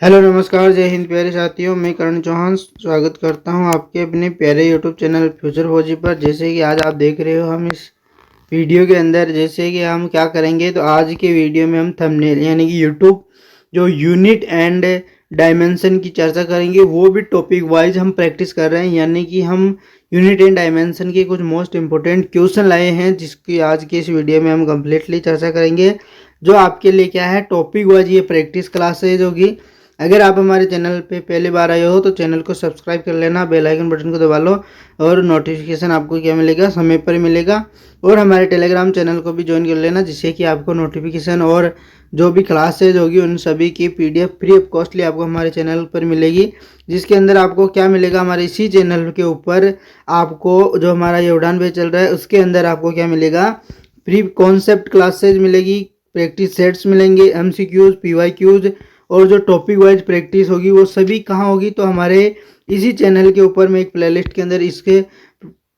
Hello नमस्कार जय हिंद प्यारे साथियों। मैं करण चौहान स्वागत करता हूं आपके अपने प्यारे यूट्यूब चैनल फ्यूचर फौजी पर। जैसे कि आज आप देख रहे हो हम इस वीडियो के अंदर जैसे कि हम क्या करेंगे, तो आज के वीडियो में हम थंबनेल यानी कि यूट्यूब जो यूनिट एंड डायमेंशन की चर्चा करेंगे, वो भी टॉपिक वाइज हम प्रैक्टिस कर रहे हैं। यानी कि हम यूनिट एंड डायमेंशन के कुछ मोस्ट इंपॉर्टेंट क्वेश्चन लाए हैं, जिसकी आज की इस वीडियो में हम कम्प्लीटली चर्चा करेंगे। जो आपके लिए क्या है, टॉपिक वाइज ये प्रैक्टिस क्लासेज होगी। अगर आप हमारे चैनल पे पहली बार आए हो तो चैनल को सब्सक्राइब कर लेना, बेल आइकन बटन को दबा लो और नोटिफिकेशन आपको क्या मिलेगा, समय पर मिलेगा। और हमारे टेलीग्राम चैनल को भी ज्वाइन कर लेना, जिससे कि आपको नोटिफिकेशन और जो भी क्लासेज होगी उन सभी की पीडीएफ फ्री ऑफ कॉस्टली आपको हमारे चैनल पर मिलेगी। जिसके अंदर आपको क्या मिलेगा, हमारे इसी चैनल के ऊपर आपको जो हमारा योगदान बैच चल रहा है उसके अंदर आपको क्या मिलेगा, फ्री कॉन्सेप्ट क्लासेज मिलेगी, प्रैक्टिस सेट्स मिलेंगे, एमसीक्यूज, पीवाईक्यूज और जो टॉपिक वाइज प्रैक्टिस होगी वो सभी कहाँ होगी, तो हमारे इसी चैनल के ऊपर मैं एक प्लेलिस्ट के अंदर इसके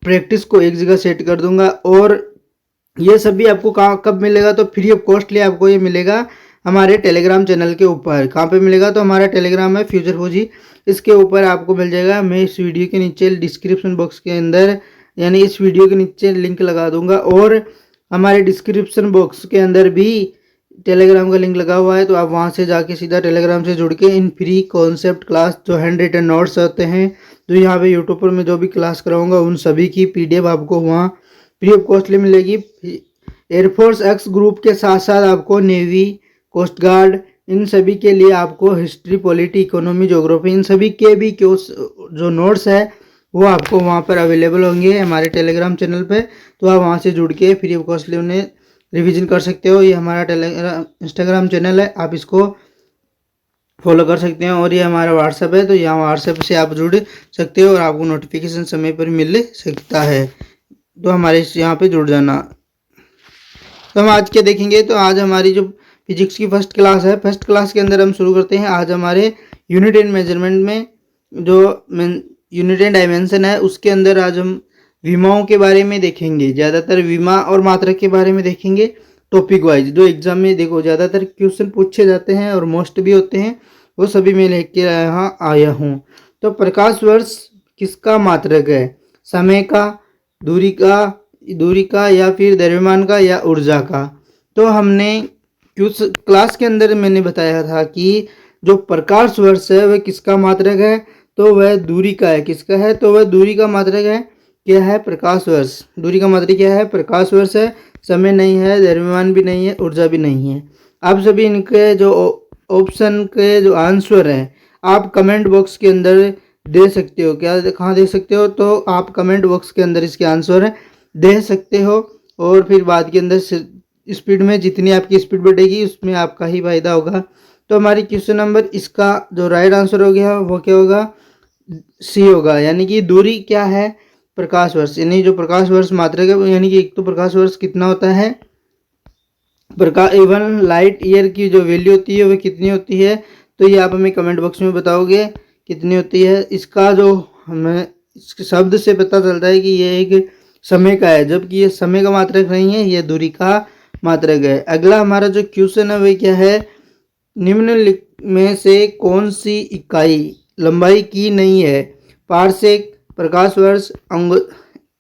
प्रैक्टिस को एक जगह सेट कर दूंगा। और ये सभी आपको कहाँ कब मिलेगा, तो फ्री ऑफ कॉस्टली आपको ये मिलेगा हमारे टेलीग्राम चैनल के ऊपर। कहाँ पे मिलेगा, तो हमारा टेलीग्राम है फ्यूचर फौजी, इसके ऊपर आपको मिल जाएगा। मैं इस वीडियो के नीचे डिस्क्रिप्शन बॉक्स के अंदर यानी इस वीडियो के नीचे लिंक लगा दूंगा, और हमारे डिस्क्रिप्शन बॉक्स के अंदर भी टेलीग्राम का लिंक लगा हुआ है। तो आप वहां से जाके सीधा टेलीग्राम से जुड़ के इन फ्री कॉन्सेप्ट क्लास जो हैंड रिटन नोट्स होते हैं, जो यहाँ पे यूट्यूब पर मैं जो भी क्लास कराऊंगा उन सभी की पीडीएफ आपको वहाँ फ्री ऑफ कॉस्टली मिलेगी। एयरफोर्स एक्स ग्रुप के साथ साथ आपको नेवी, कोस्ट गार्ड, इन सभी के लिए आपको हिस्ट्री, पॉलिटी, इकोनॉमी, ज्योग्राफी, इन सभी के भी जो नोट्स है वो आपको वहाँ पर अवेलेबल होंगे हमारे टेलीग्राम चैनल पे। तो आप वहाँ से जुड़ के फ्री ऑफ कॉस्टली उन्हें रिवीजन कर सकते हो। ये हमारा टेलीग्राम इंस्टाग्राम चैनल है, आप इसको फॉलो कर सकते हैं। और ये हमारा व्हाट्सएप है, तो यहाँ व्हाट्सएप से आप जुड़ सकते हो और आपको नोटिफिकेशन समय पर मिल सकता है। तो हमारे यहाँ पे जुड़ जाना। तो हम आज क्या देखेंगे, तो आज हमारी जो फिजिक्स की फर्स्ट क्लास है, फर्स्ट क्लास के अंदर हम शुरू करते हैं। आज हमारे यूनिट एंड मेजरमेंट में जो यूनिट एंड डायमेंशन है उसके अंदर आज हम विमाओं के बारे में देखेंगे। ज़्यादातर विमा और मात्रक के बारे में देखेंगे टॉपिक वाइज। जो एग्जाम में देखो ज़्यादातर क्वेश्चन पूछे जाते हैं और मोस्ट भी होते हैं, वो सभी मैं लेके यहाँ आया हूँ। तो प्रकाश वर्ष किसका मात्रक है, समय का, दूरी का या फिर द्रव्यमान का या ऊर्जा का। तो हमने क्लास के अंदर मैंने बताया था कि जो प्रकाश वर्ष है वह किसका मात्रक है, तो वह दूरी का है। किसका है, तो वह दूरी का मात्रक है। क्या है, प्रकाश वर्ष। दूरी का मात्रक क्या है, प्रकाश वर्ष है। समय नहीं है, द्रव्यमान भी नहीं है, ऊर्जा भी नहीं है। आप सभी इनके जो ऑप्शन के जो आंसर हैं आप कमेंट बॉक्स के अंदर दे सकते हो। क्या कहाँ दे सकते हो, तो आप कमेंट बॉक्स के अंदर इसके आंसर दे सकते हो। और फिर बाद के अंदर स्पीड में जितनी आपकी स्पीड बढ़ेगी उसमें आपका ही फायदा होगा। तो हमारी क्वेश्चन नंबर इसका जो राइट आंसर हो गया वो क्या होगा, सी होगा। यानी कि दूरी क्या है, प्रकाश वर्ष। यानी जो प्रकाश वर्ष मात्रक है, यानी कि एक तो प्रकाश वर्ष कितना होता है, प्रकाश इवन लाइट ईयर की जो वैल्यू होती है वह कितनी होती है, तो ये आप हमें कमेंट बॉक्स में बताओगे कितनी होती है। इसका जो हमें इसके शब्द से पता चलता है कि ये एक समय का है, जबकि ये समय का मात्रक नहीं है, ये दूरी का मात्रक है। अगला हमारा जो क्वेश्चन है वह क्या है, निम्नलिखित में से कौन सी इकाई लंबाई की नहीं है, पारसेक, प्रकाश वर्ष,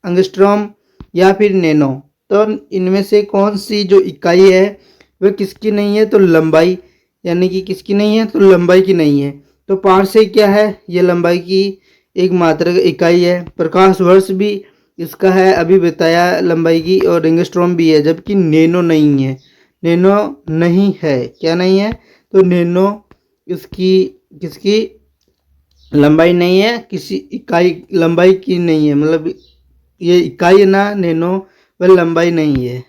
एंगस्ट्रॉम या फिर नैनो। तो इनमें से कौन सी जो इकाई है वह किसकी नहीं है, तो लंबाई, यानी कि किसकी नहीं है, तो लंबाई की नहीं है। तो पारसेक क्या है, ये लंबाई की एक मात्रक इकाई है। प्रकाश वर्ष भी इसका है, अभी बताया लंबाई की, और एंगस्ट्रॉम भी है, जबकि नैनो नहीं है। नैनो नहीं है, क्या नहीं है, तो नैनो इसकी किसकी लंबाई नहीं है, किसी इकाई लंबाई की नहीं है। मतलब ये इकाई ना नैनो, वह लंबाई नहीं है,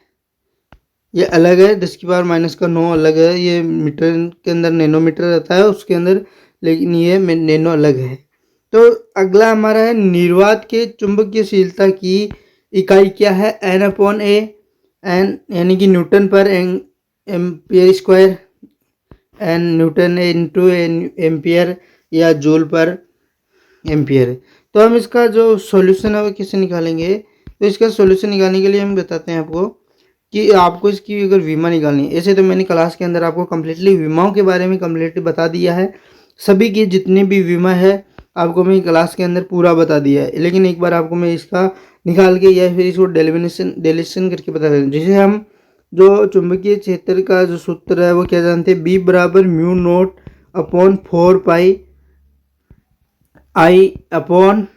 ये अलग है। 10⁻⁻9 अलग है, ये मीटर के अंदर नैनोमीटर रहता है उसके अंदर, लेकिन ये नैनो अलग है। तो अगला हमारा है, निर्वात के चुंबकीयशीलता की इकाई क्या है, N/A। एन यानी कि न्यूटन पर ampere square, N Newton into ampere, या जूल पर एम्पियर। तो हम इसका जो सॉल्यूशन है वो कैसे निकालेंगे, तो इसका सॉल्यूशन निकालने के लिए हम बताते हैं आपको कि आपको इसकी अगर विमा निकालनी है। ऐसे तो मैंने क्लास के अंदर आपको कम्प्लीटली विमाओं के बारे में कम्प्लीटली बता दिया है, सभी की जितनी भी विमा है आपको मैं क्लास के अंदर पूरा बता दिया है, लेकिन एक बार आपको मैं इसका निकाल के या फिर इसको डेरिवेशन करके बता दें। जिसे हम जो चुंबकीय क्षेत्र का जो सूत्र है वो क्या जानते हैं, बी बराबर mu naught upon 4 pi I upon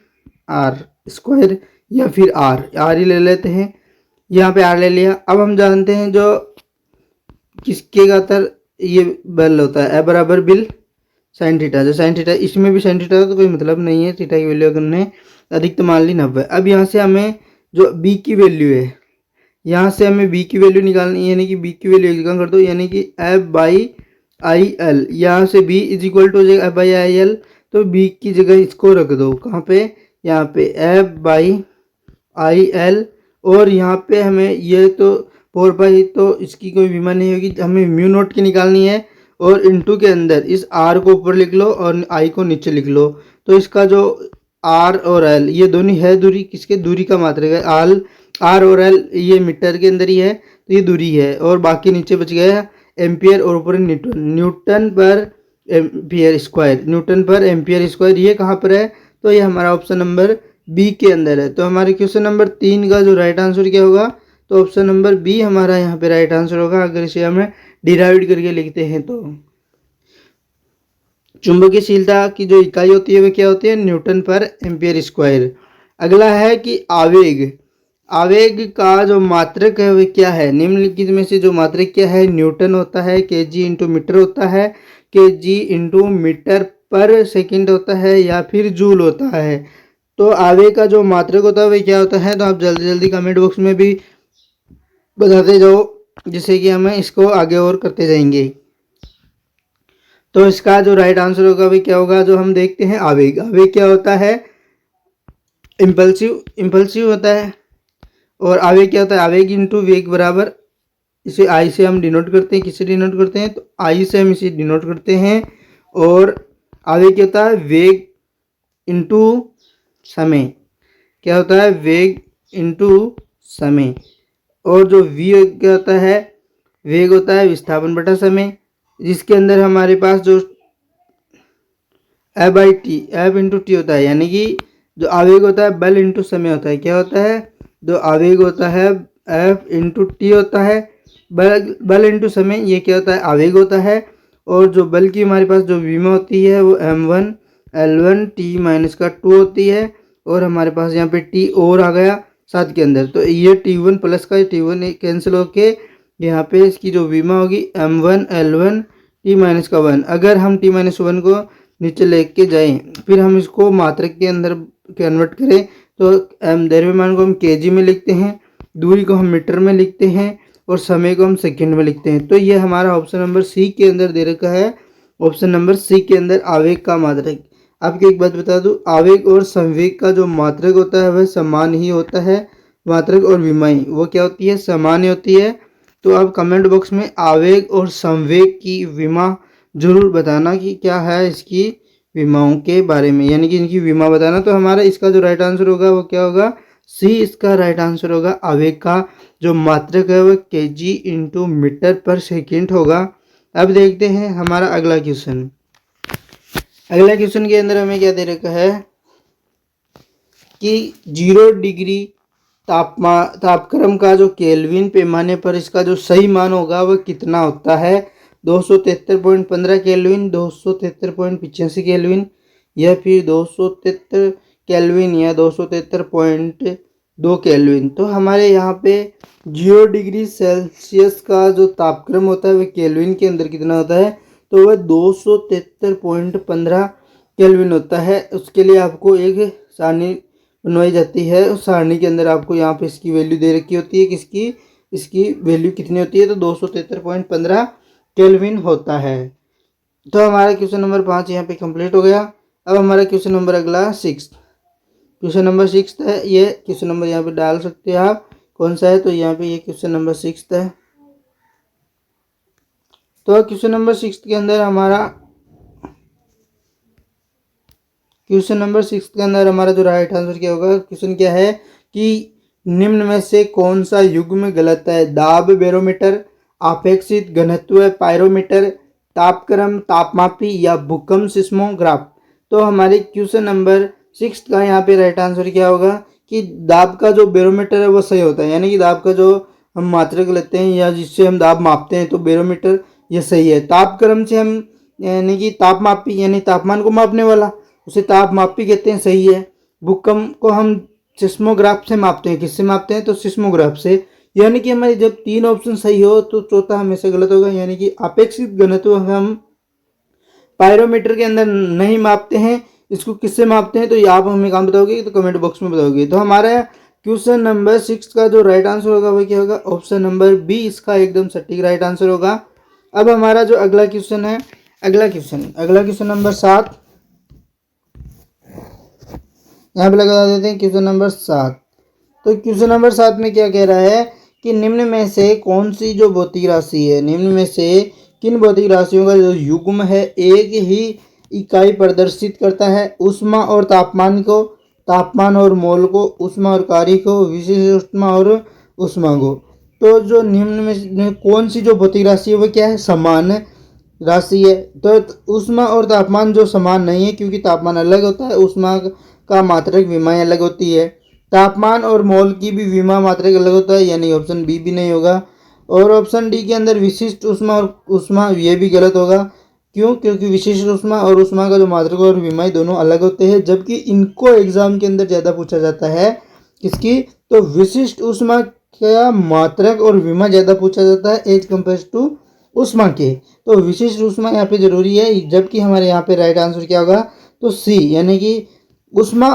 R square, या फिर आर ही ले लेते हैं, यहाँ पे आर ले लिया। अब हम जानते हैं जो किसके खातर ये बल होता है, ए बराबर बिल साइन थीटा, जो साइन थीटा, इसमें भी साइन थीटा तो कोई मतलब नहीं है, थीटा की वैल्यू अगर हमने अधिकतम मान ली 90। अब यहाँ से हमें जो बी की वैल्यू है, यहाँ से हमें बी की वैल्यू निकालनी है, यानी कि बी की वैल्यू एक कर दो, यानी कि एफ बाई आई एल, यहाँ से बी इज इक्वल टू हो जाएगा एफ बाई आई एल, तो बी की जगह इसको रख दो कहाँ पे, यहाँ पे एफ बाई आई एल, और यहाँ पे हमें ये तो 4 पाई, तो इसकी कोई विमा नहीं होगी, हमें म्यू नोट की निकालनी है, और इनटू के अंदर इस आर को ऊपर लिख लो और आई को नीचे लिख लो। तो इसका जो आर और एल ये दोनों है दूरी, किसके दूरी का मात्रक है, आर और एल ये मीटर के अंदर ही है, तो ये दूरी है, और बाकी नीचे बच गया एम्पियर और ऊपर न्यूटन पर एम्पियर स्क्वायर, न्यूटन पर एम्पियर स्क्वायर, ये कहाँ पर है, तो ये हमारा ऑप्शन नंबर बी के अंदर है। तो हमारे क्वेश्चन नंबर 3 का जो राइट आंसर क्या होगा, तो ऑप्शन नंबर बी हमारा यहाँ पे राइट आंसर होगा, अगर इसे हमें डिराइव करके लिखते हैं तो। चुंबकीयशीलता की जो इकाई होती है वो क्या होती है, न्यूटन पर एम्पियर स्क्वायर। अगला है कि आवेग का जो मात्रक है वो क्या है, निम्नलिखित में से जो मात्रक क्या है, न्यूटन होता है, केजी इंटू मीटर होता है, केजी इंटू मीटर पर सेकंड होता है, या फिर जूल होता है। तो आवेग का जो मात्रक होता है वह क्या होता है, तो आप जल्दी जल्दी कमेंट बॉक्स में भी बताते जाओ, जिससे कि हमें इसको आगे और करते जाएंगे। तो इसका जो राइट आंसर होगा वह क्या होगा, जो हम देखते हैं आवेग क्या होता है, इम्पल्सिव होता है। और आवेग क्या होता है, आवेग इंटू वेग बराबर, इसे आई से हम डिनोट करते हैं, किससे डिनोट करते हैं, तो आई से हम इसे डिनोट करते हैं। और आवेग क्या होता है, वेग इंटू समय, क्या होता है, वेग इंटू समय। और जो वी क्या होता है, वेग होता है विस्थापन बटा समय, जिसके अंदर हमारे पास जो F by T, F into T होता है, यानी कि जो आवेग होता है बल इंटू समय होता है, क्या होता है, जो आवेग होता है एफ इंटू टी होता है, बल इंटू समय ये क्या होता है, आवेग होता है। और जो बल की हमारे पास जो विमा होती है वो m1 l1 t माइनस का 2 होती है, और हमारे पास यहाँ पे t और आ गया साथ के अंदर, तो ये t1 प्लस का t1 कैंसिल होके यहाँ पे इसकी जो विमा होगी m1 l1 t माइनस का 1। अगर हम t माइनस 1 को नीचे लेके जाएं, फिर हम इसको मात्रक के अंदर कन्वर्ट करें, तो द्रव्यमान को हम केजी में लिखते हैं, दूरी को हम मीटर में लिखते हैं, और समय को हम सेकंड में लिखते हैं। तो ये हमारा ऑप्शन नंबर सी के अंदर दे रखा है, ऑप्शन नंबर सी के अंदर आवेग का मात्रक। आपको एक बात बता दूं, आवेग और संवेग का जो मात्रक होता है वह समान ही होता है, मात्रक और विमाएं वो क्या होती है, समान ही होती है। तो आप कमेंट बॉक्स में आवेग और संवेग की विमा जरूर बताना कि क्या है इसकी विमाओं के बारे में, यानी कि इनकी विमा बताना। तो हमारा इसका जो राइट आंसर होगा वो क्या होगा, सी इसका राइट आंसर होगा। आवेग का जो मात्रक है वो केजी इंटू मीटर पर सेकेंड होगा। अब देखते हैं हमारा अगला क्वेश्चन। अगला क्वेश्चन के अंदर हमें क्या दे रखा है कि 0 डिग्री तापक्रम का जो केल्विन पैमाने पर इसका जो सही मान होगा वह कितना होता है, 273.15 केल्विन, 273.85 केल्विन, या फिर 273 केल्विन, या 273.2 केल्विन। तो हमारे यहाँ पे 0 डिग्री सेल्सियस का जो तापक्रम होता है वह केल्विन के अंदर कितना होता है, तो वह 273.15 केल्विन होता है। उसके लिए आपको एक सारणी बनवाई जाती है, उस सारणी के अंदर आपको यहाँ पे इसकी वैल्यू दे रखी होती है, किसकी, इसकी वैल्यू कितनी होती है, तो 273.15 केल्विन होता है। तो हमारा क्वेश्चन नंबर 5 यहाँ पे कंप्लीट हो गया। अब हमारा क्वेश्चन नंबर अगला 6, क्वेश्चन नंबर 6 है। ये क्वेश्चन नंबर यहाँ पे डाल सकते हैं आप, कौन सा है, तो यहाँ पे ये क्वेश्चन नंबर 6 है। तो क्वेश्चन नंबर 6 के अंदर हमारा क्वेश्चन नंबर 6 के अंदर हमारा जो राइट आंसर क्या होगा, क्वेश्चन क्या है कि निम्न में से कौन सा युग्म गलत है, दाब बैरोमीटर, आपेक्षित घनत्व पायरोमीटर, तापक्रम, तापमापी या भूकंप सिस्मोग्राफ। तो हमारे क्वेश्चन नंबर 6 का यहाँ पे राइट आंसर क्या होगा कि दाब का जो बैरोमीटर है वो सही होता है, यानी कि दाब का जो हम मात्रक लेते हैं या जिससे हम दाब मापते हैं तो बैरोमीटर ये सही है। तापक्रम से हम यानी कि तापमापी यानी तापमान को मापने वाला उसे तापमापी कहते हैं, सही है। भूकंप को हम सिस्मोग्राफ से मापते हैं, किससे मापते हैं तो सिस्मोग्राफ से। यानी कि हमारे जब 3 ऑप्शन सही हो तो चौथा हमेशा गलत होगा, यानी कि अपेक्षित घनत्व हम पायरोमीटर के अंदर नहीं मापते हैं, इसको किससे मापते हैं तो ये आप हमें काम बताओगे तो कमेंट बॉक्स में बताओगे। तो हमारा क्वेश्चन नंबर 6 का जो राइट आंसर होगा वो क्या होगा, ऑप्शन नंबर बी इसका एकदम सटीक राइट आंसर होगा। अब हमारा जो अगला क्वेश्चन है, अगला क्वेश्चन नंबर 7 यहाँ पे लगा देते हैं, क्वेश्चन नंबर 7। तो क्वेश्चन नंबर 7 में क्या कह रहा है कि निम्न में से कौन सी जो भौतिक राशि है, निम्न में से किन भौतिक राशियों का जो युग्म है एक ही इकाई प्रदर्शित करता है, ऊष्मा और तापमान को, तापमान और मोल को, ऊष्मा और कार्य को, विशेष ऊष्मा और ऊष्मा को। तो जो निम्न में कौन सी जो भौतिक राशि है वो क्या है, समान राशि है। तो ऊष्मा और तापमान जो समान नहीं है क्योंकि तापमान अलग होता है, ऊष्मा का मात्रक विमाएं अलग होती है। तापमान और मोल की भी विमा मात्रक अलग होता है, यानी ऑप्शन बी भी नहीं होगा। और ऑप्शन डी के अंदर विशिष्ट ऊष्मा और ऊष्मा ये भी गलत होगा। क्यों, क्योंकि विशिष्ट ऊष्मा और ऊष्मा का जो मात्रक और विमाएं दोनों अलग होते हैं, जबकि इनको एग्जाम के अंदर ज़्यादा पूछा जाता है। किसकी, तो विशिष्ट ऊष्मा का मात्रक और विमा ज़्यादा पूछा जाता है एज कम्पेयर टू ऊष्मा के। तो विशिष्ट ऊष्मा यहाँ पे जरूरी है, जबकि हमारे यहाँ पे राइट आंसर क्या होगा तो सी, यानी कि ऊष्मा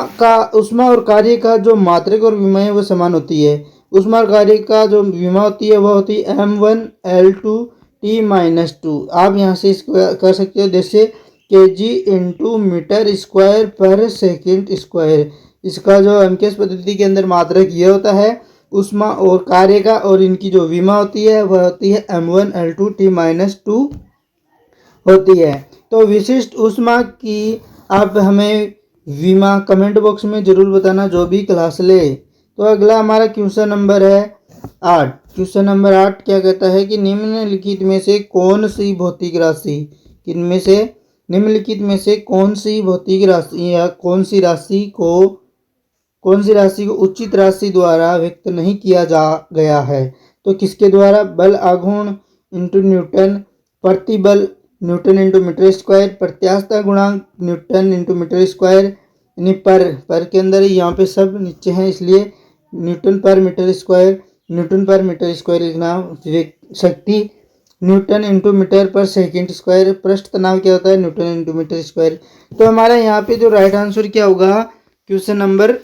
और कार्य का जो मात्रक और विमा है वो समान होती है। ऊष्मा और कार्य का जो विमा होती है वह होती है m1L2T-2। आप यहाँ से इसको कर सकते हो जैसे kg इंटू मीटर स्क्वायर पर सेकेंड स्क्वायर। इसका जो एमकेएस पद्धति के अंदर मात्रक ये होता है ऊष्मा और कार्य का, और इनकी जो विमा होती है वह होती है m1L2T-2 होती है। तो विशिष्ट ऊष्मा की आप हमें विमा कमेंट बॉक्स में जरूर बताना जो भी क्लास ले। तो अगला हमारा क्वेश्चन नंबर है 8। क्वेश्चन नंबर 8 क्या कहता है कि निम्नलिखित में से कौन सी भौतिक राशि, किनमें से निम्नलिखित में से कौन सी भौतिक राशि या कौन सी राशि को उचित राशि द्वारा व्यक्त नहीं किया जा गया है। तो किसके द्वारा, बल आघूर्ण इंटू न्यूटन, प्रतिबल न्यूटन इंटू मीटर स्क्वायर, प्रत्यास्थता गुणांक न्यूटन इंटू मीटर स्क्वायर, यानी पर के अंदर ही यहाँ पे सब नीचे हैं इसलिए न्यूटन पर मीटर स्क्वायर लिखना। शक्ति न्यूटन इंटू मीटर पर सेकेंड स्क्वायर, पृष्ठ तनाव क्या होता है न्यूटन इंटू मीटर स्क्वायर। तो हमारा यहाँ पे जो राइट आंसर क्या होगा क्वेश्चन नंबर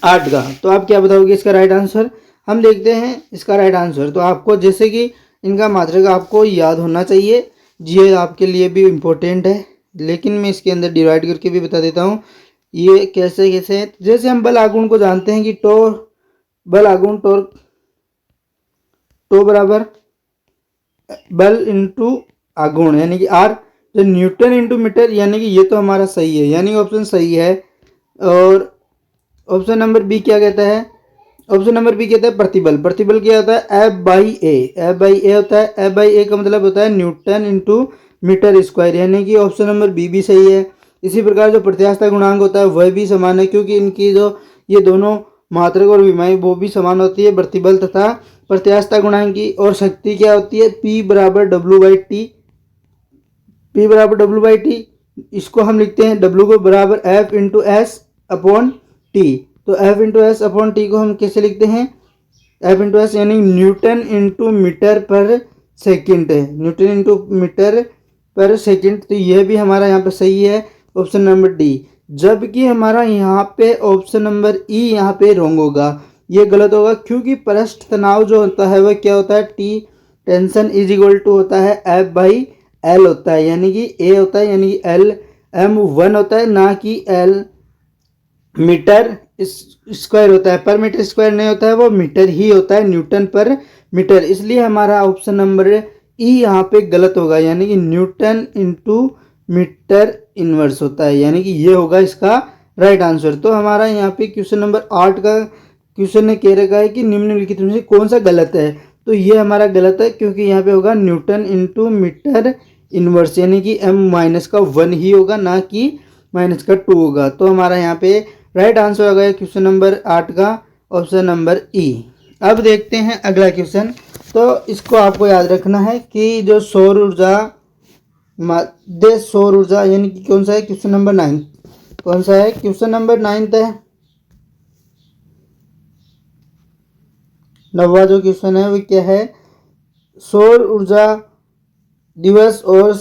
8 का, तो आप क्या बताओगे इसका राइट आंसर। हम देखते हैं इसका राइट आंसर। तो आपको जैसे कि इनका मात्रक आपको याद होना चाहिए, ये आपके लिए भी इम्पोर्टेंट है, लेकिन मैं इसके अंदर डिवाइड करके भी बता देता हूँ ये कैसे कैसे है। जैसे हम बल आघूर्ण को जानते हैं कि बल आघूर्ण टो बराबर बल इंटू आघूर्ण यानी कि आर, जो न्यूटन इंटू मीटर, यानी कि ये तो हमारा सही है, यानी ऑप्शन सही है। और ऑप्शन नंबर बी क्या कहता है, ऑप्शन नंबर बी कहता है प्रतिबल क्या होता है एफ बाई ए होता है। एफ बाई ए का मतलब होता है न्यूटन इंटू मीटर स्क्वायर, यानी कि ऑप्शन नंबर बी भी सही है। इसी प्रकार जो प्रत्यास्थता गुणांक होता है वह भी समान है, क्योंकि इनकी जो ये दोनों मात्रक और विमाएं वो भी समान होती है, प्रतिबल तथा प्रत्यास्थता गुणांक की। और शक्ति क्या होती है P बराबर डब्ल्यू बाई टी, इसको हम लिखते हैं W को बराबर F into S upon T. तो F into S upon T को हम कैसे लिखते हैं, F इंटू एस यानी न्यूटन इंटू मीटर पर सेकेंड है, न्यूटन इंटू मीटर पर सेकेंड। तो यह भी हमारा यहाँ पे सही है ऑप्शन नंबर डी। जबकि हमारा यहाँ पे ऑप्शन नंबर ई यहाँ पे रॉन्ग होगा, ये गलत होगा, क्योंकि पृष्ठ तनाव जो होता है वह क्या होता है T tension is equal to होता है एफ बाई एल होता है, यानी कि ए होता है, यानी कि एल m1 होता है, ना कि एल मीटर स्क्वायर होता है, पर मीटर स्क्वायर नहीं होता है, वो मीटर ही होता है, न्यूटन पर मीटर। इसलिए हमारा ऑप्शन नंबर ई यहाँ पे गलत होगा, यानी कि न्यूटन इंटू मीटर इनवर्स होता है, यानी कि ये होगा इसका राइट आंसर। तो हमारा यहाँ पे क्वेश्चन नंबर 8 का क्वेश्चन ने कह रखा है कि निम्नलिखित में से कौन सा गलत है। तो ये हमारा गलत है, क्योंकि यहाँ पे होगा न्यूटन इंटू मीटर इनवर्स, यानी कि m-1 ही होगा, ना कि -2 होगा। तो हमारा यहाँ पे राइट आंसर हो गया क्वेश्चन नंबर 8 का ऑप्शन नंबर ई। अब देखते हैं अगला क्वेश्चन। तो इसको आपको याद रखना है कि जो सौर ऊर्जा सौर ऊर्जा यानी कि कौन सा है, क्वेश्चन नंबर 9 कौन सा है, क्वेश्चन नंबर 9 है। 9वां जो क्वेश्चन है वो क्या है, सौर ऊर्जा दिवस और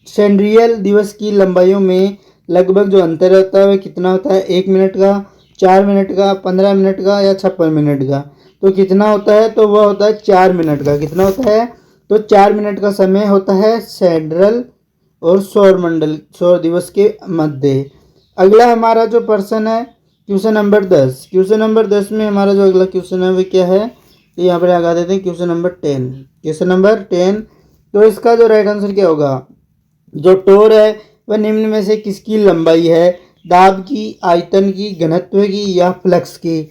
सेंड्रियल दिवस की लंबाइयों में लगभग जो अंतर होता है वह कितना होता है, 1 मिनट का, 4 मिनट का, 15 मिनट का या 56 मिनट का। तो कितना होता है, तो वह होता है 4 मिनट का। कितना होता है, तो 4 मिनट का समय होता है सेंट्रल और सौर दिवस के मध्य। अगला हमारा जो प्रश्न है क्वेश्चन नंबर 10। क्वेश्चन नंबर 10 में हमारा जो अगला क्वेश्चन है वो क्या है, तो यहाँ पर लगा देते हैं क्वेश्चन नंबर 10। क्वेश्चन नंबर 10, तो इसका जो राइट आंसर क्या होगा, जो टोर है वह निम्न में से किसकी लंबाई है, दाब की, आयतन की, घनत्व की या फ्लक्स की।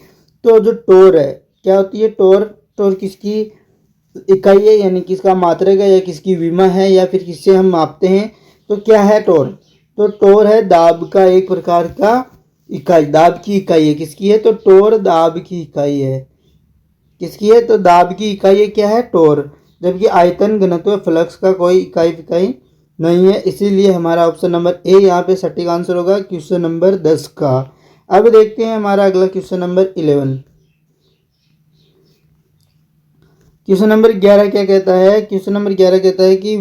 तो जो टोर है क्या होती है, टोर किसकी इकाई है, यानी किसका मात्रक है या किसकी विमा है या फिर किससे हम मापते हैं। तो क्या है टोर, तो टोर है दाब का एक प्रकार का इकाई, दाब की इकाई है। किसकी है, तो टोर दाब की इकाई है। किसकी है, तो दाब की इकाई है, क्या है, टोर। जबकि आयतन, घनत्व, फ्लक्स का कोई इकाई नहीं है, इसीलिए हमारा ऑप्शन नंबर ए यहाँ पे सटीक आंसर होगा क्वेश्चन नंबर 10 का। अब देखते हैं हमारा अगला क्वेश्चन नंबर 11। क्वेश्चन नंबर 11 क्या कहता है, क्वेश्चन नंबर 11 कहता है कि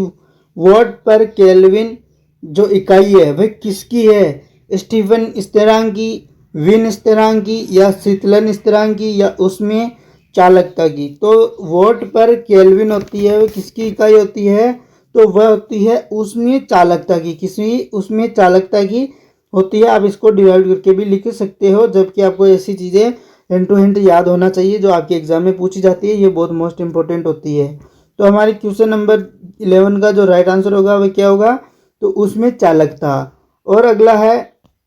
वॉट पर केल्विन जो इकाई है वह किसकी है, स्टीफन स्थिरांक की, विन स्थिरांक की या शीतलन स्थिरांक की या उसमें चालकता की। तो वॉट पर केल्विन होती है वह किसकी इकाई होती है, तो वह होती है उसमें चालकता की, किसी उसमें चालकता की होती है। आप इसको डिवाइड करके भी लिख सकते हो, जबकि आपको ऐसी चीज़ें हिंट टू हिंट याद होना चाहिए जो आपके एग्जाम में पूछी जाती है, ये बहुत मोस्ट इंपॉर्टेंट होती है। तो हमारे क्वेश्चन नंबर 11 का जो राइट आंसर होगा वह क्या होगा, तो उसमें चालकता। और अगला है,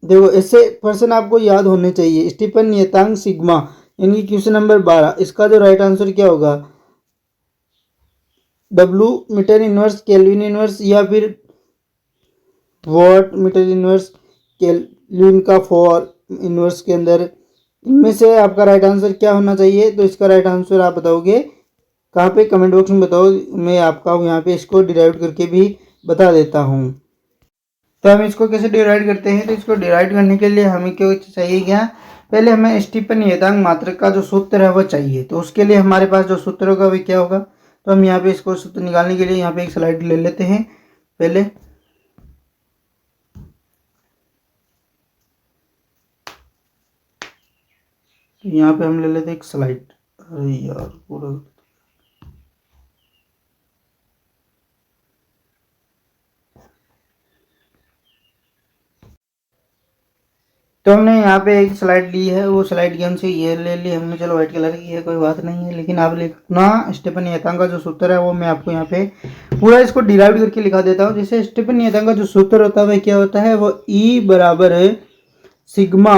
देखो ऐसे पर्सन आपको याद होने चाहिए, स्टीफन नियतांक सिग्मा, यानी क्वेश्चन नंबर 12, इसका जो राइट आंसर क्या होगा, W metre inverse, kelvin inverse या फिर वॉट मीटर इनवर्स, केल्विन का फॉर इनवर्स के अंदर, इनमें से आपका राइट आंसर क्या होना चाहिए। तो इसका राइट आंसर आप बताओगे कहाँ पे, कमेंट बॉक्स में बताओ, मैं आपका यहाँ पे इसको डिराइव करके भी बता देता हूँ। तो हम इसको कैसे डिराइव करते हैं, तो इसको डिराइव करने के लिए हमें क्या चाहिए, क्या पहले हमें स्टीफन नियतांक मात्रक का जो सूत्र है वो चाहिए। तो उसके लिए हमारे पास जो सूत्र होगा वो क्या होगा, तो हम यहाँ पे इसको सूत्र निकालने के लिए यहाँ पे एक स्लाइड ले लेते हैं पहले। तो यहाँ पे हम ले लेते हैं एक स्लाइड, अरे यार पूरा, तो हमने यहाँ पे एक स्लाइड ली है, वो स्लाइड की हमसे ये ले ली हमने, चलो व्हाइट कलर की है कोई बात नहीं है, लेकिन आप लिखना स्टीफन नियतांक का जो सूत्र है वो मैं आपको यहाँ पे पूरा इसको डिराइव करके लिखा देता हूँ। जैसे स्टीफन नियतांक का जो सूत्र होता है वह क्या होता है, वो E बराबर है सिग्मा,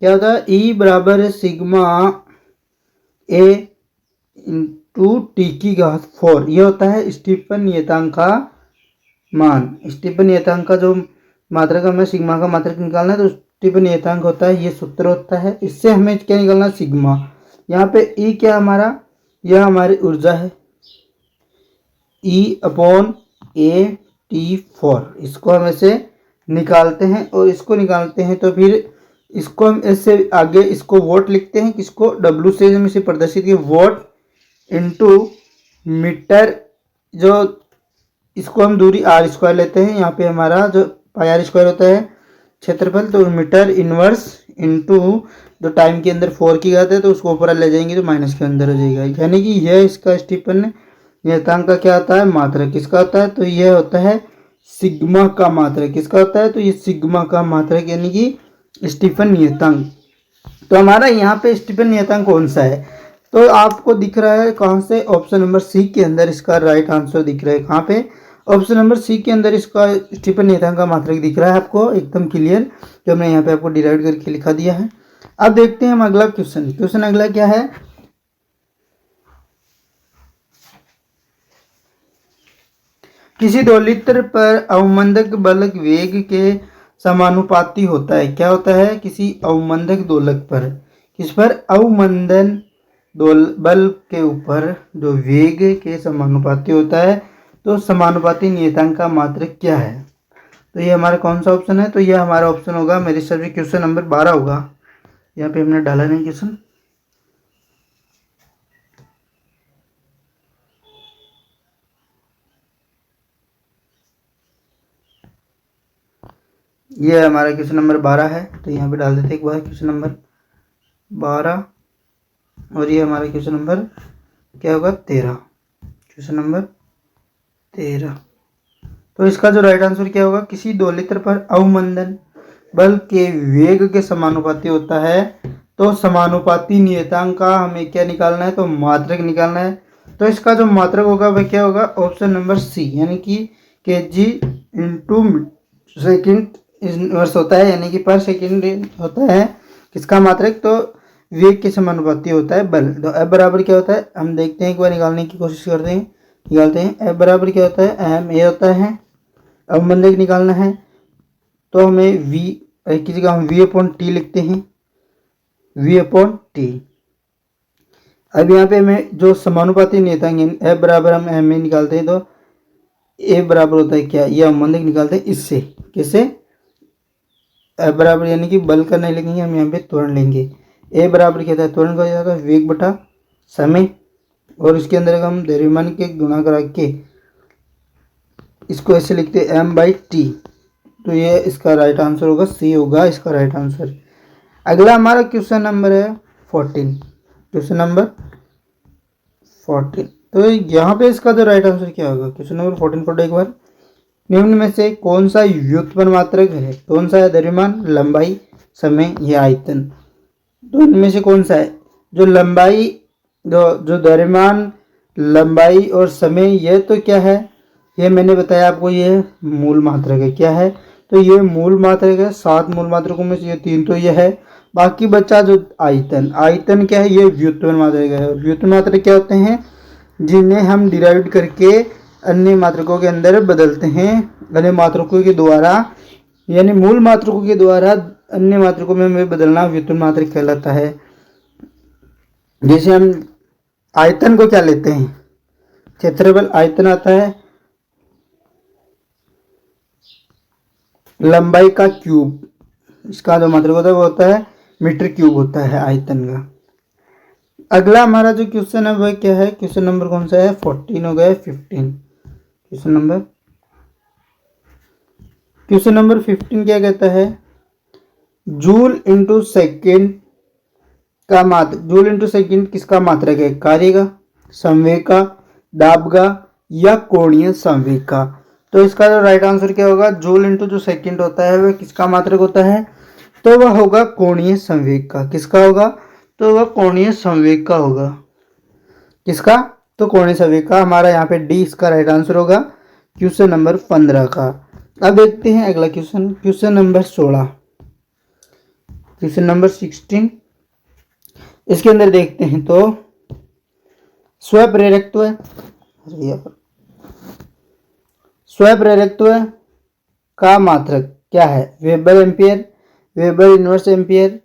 क्या होता है, E बराबर है सिग्मा A इंटू टी की घात 4, ये होता है स्टीफन नियतांक का मान। स्टीफन नियतांक का जो मात्रक हमें सिग्मा का मात्रक निकालना है, तो स्टीफन नियतांक होता है, ये सूत्र होता है, इससे हमें क्या निकालना, सिग्मा। यहाँ पे ई क्या हमारा, यह हमारी ऊर्जा है, E/A/T4, इसको हम ऐसे निकालते हैं। और इसको निकालते हैं तो फिर इसको हम ऐसे आगे इसको वोट लिखते हैं, किसको, W से हम इसे प्रदर्शित किए, वोट इंटू मीटर, जो इसको हम दूरी r² लेते हैं, यहाँ पे हमारा जो πr² होता है क्षेत्रफल, तो मीटर इनवर्स इंटू जो टाइम के अंदर 4 की घात है, तो उसको ऊपर ले जाएंगे तो माइनस के अंदर हो जाएगा, यानी कि यह इसका स्टीफन नियतांक का क्या होता है, मात्रक। किसका होता है, तो यह होता है सिग्मा का मात्रक। किसका होता है, तो ये सिग्मा का मात्रक, यानी कि स्टीफन नियतांक। तो हमारा यहाँ पे स्टीफन नियतांक कौन सा है, तो आपको दिख रहा है कहाँ से, ऑप्शन नंबर सी के अंदर इसका राइट आंसर दिख रहा है। कहाँ पे, ऑप्शन नंबर सी के अंदर इसका स्टीफन नियतांक का मात्रक दिख रहा है आपको एकदम क्लियर, जो हमने यहाँ पे आपको डिराइव करके लिखा दिया है। अब देखते हैं हम अगला क्वेश्चन। क्वेश्चन अगला क्या है, किसी दोलित्र पर अवमंदक बल वेग के समानुपाती होता है। क्या होता है? किसी अवमंदक दोलक पर, किस पर? अवमंदन बल के ऊपर जो वेग के समानुपाती होता है। तो समानुपाती नियतांक का मात्रक क्या है? तो ये हमारा कौन सा ऑप्शन है? तो ये हमारा ऑप्शन होगा मेरे हिसाब से क्वेश्चन नंबर 12 होगा। यहाँ पे हमने डाला नहीं क्वेश्चन। ये हमारा क्वेश्चन नंबर 12 है, तो यहाँ पे डाल देते एक बार क्वेश्चन नंबर 12। और ये हमारा क्वेश्चन नंबर क्या होगा? 13। Question number 13। तो इसका जो राइट आंसर क्या होगा? किसी दोलित्र पर अवमंदन बल के वेग के समानुपाती होता है। तो समानुपाती नियतांक का हमें क्या निकालना है? तो मात्रक निकालना है। तो इसका जो मात्रक होगा वह क्या होगा? ऑप्शन नंबर सी, यानी कि केजी इंटू सेकेंड इनवर्स होता है, यानी कि पर सेकेंड होता है किसका मात्रक? तो वेग के समानुपाती होता है बल। तो F बराबर क्या होता है? हम देखते हैं, एक बार निकालने की कोशिश करते हैं, निकालते हैं। F बराबर क्या होता है? M A होता है। अवमंदक निकालना है तो हमें V की जगह हम V अपॉन टी लिखते हैं, V अपॉन टी। अब यहाँ पे हमें जो समानुपाती नियतांक F बराबर हम M में निकालते हैं, तो A बराबर होता है क्या? ये अवमंदक निकालते हैं इससे, किससे? F बराबर यानी कि बल का नहीं लिखेंगे हम, यहाँ पे त्वरण लेंगे। A बराबर क्या था? त्वरण का जाएगा वेग बटा समय, और इसके अंदर हम द्रव्यमान के गुणा करा के इसको ऐसे लिखते हैं M बाई टी। तो ये इसका राइट आंसर होगा, सी होगा इसका राइट आंसर। अगला हमारा क्वेश्चन नंबर है 14। Question number 14। तो यहाँ पे इसका जो राइट आंसर क्या होगा? क्वेश्चन नंबर 14 पढ़ो एक बार। निम्न में से कौन सा व्युत्पन्न मात्रक है? कौन सा है? द्रव्यमान, लंबाई, समय या आयतन? तो इनमें से कौन सा है? जो लंबाई, जो द्रव्यमान, लंबाई और समय, यह तो क्या है? ये मैंने बताया आपको, ये मूल मात्रक है। क्या है? तो ये मूल मात्रक है। 7 मूल मात्रकों में से ये 3 तो ये है। बाकी बचा जो आयतन, आयतन क्या है? ये व्युत्पन्न मात्रक है। व्युत्पन्न मात्रक क्या होते हैं? जिन्हें हम डिराइव करके अन्य मात्रकों के अंदर बदलते हैं, अन्य मात्रकों के द्वारा, यानी मूल मात्रकों के द्वारा अन्य मात्रकों में हमें बदलना व्युत्पन्न मात्रक कहलाता है। जैसे हम आयतन को क्या लेते हैं? क्षेत्रफल आयतन आता है, लंबाई का क्यूब, इसका जो मात्रक होता है वो होता है मीटर क्यूब होता है आयतन का। अगला हमारा जो क्वेश्चन है वह क्या है? क्वेश्चन नंबर कौन सा है? 14 हो गया। 15 क्वेश्चन नंबर 15 क्या कहता है? जूल इंटू सेकेंड का मात्रक, जूल इंटू सेकेंड किसका मात्रक है? कार्य का, संवेग का, दाब का या कोणीय संवेग का? तो इसका जो राइट आंसर क्या होगा? जूल इंटू जो सेकेंड होता है वह किसका मात्रक होता है? तो वह होगा कोणीय संवेग का। किसका होगा? तो वह कोणीय संवेग का होगा। किसका? तो कोणीय संवेग का। हमारा यहाँ पे डी इसका राइट आंसर होगा क्वेश्चन नंबर 15 का। अब देखते हैं अगला question, question number 16। Question number 16 इसके अंदर देखते हैं तो स्वप्रेरकत्व, स्वप्रेरकत्व का मात्रक क्या है? Weber ampere, weber inverse ampere,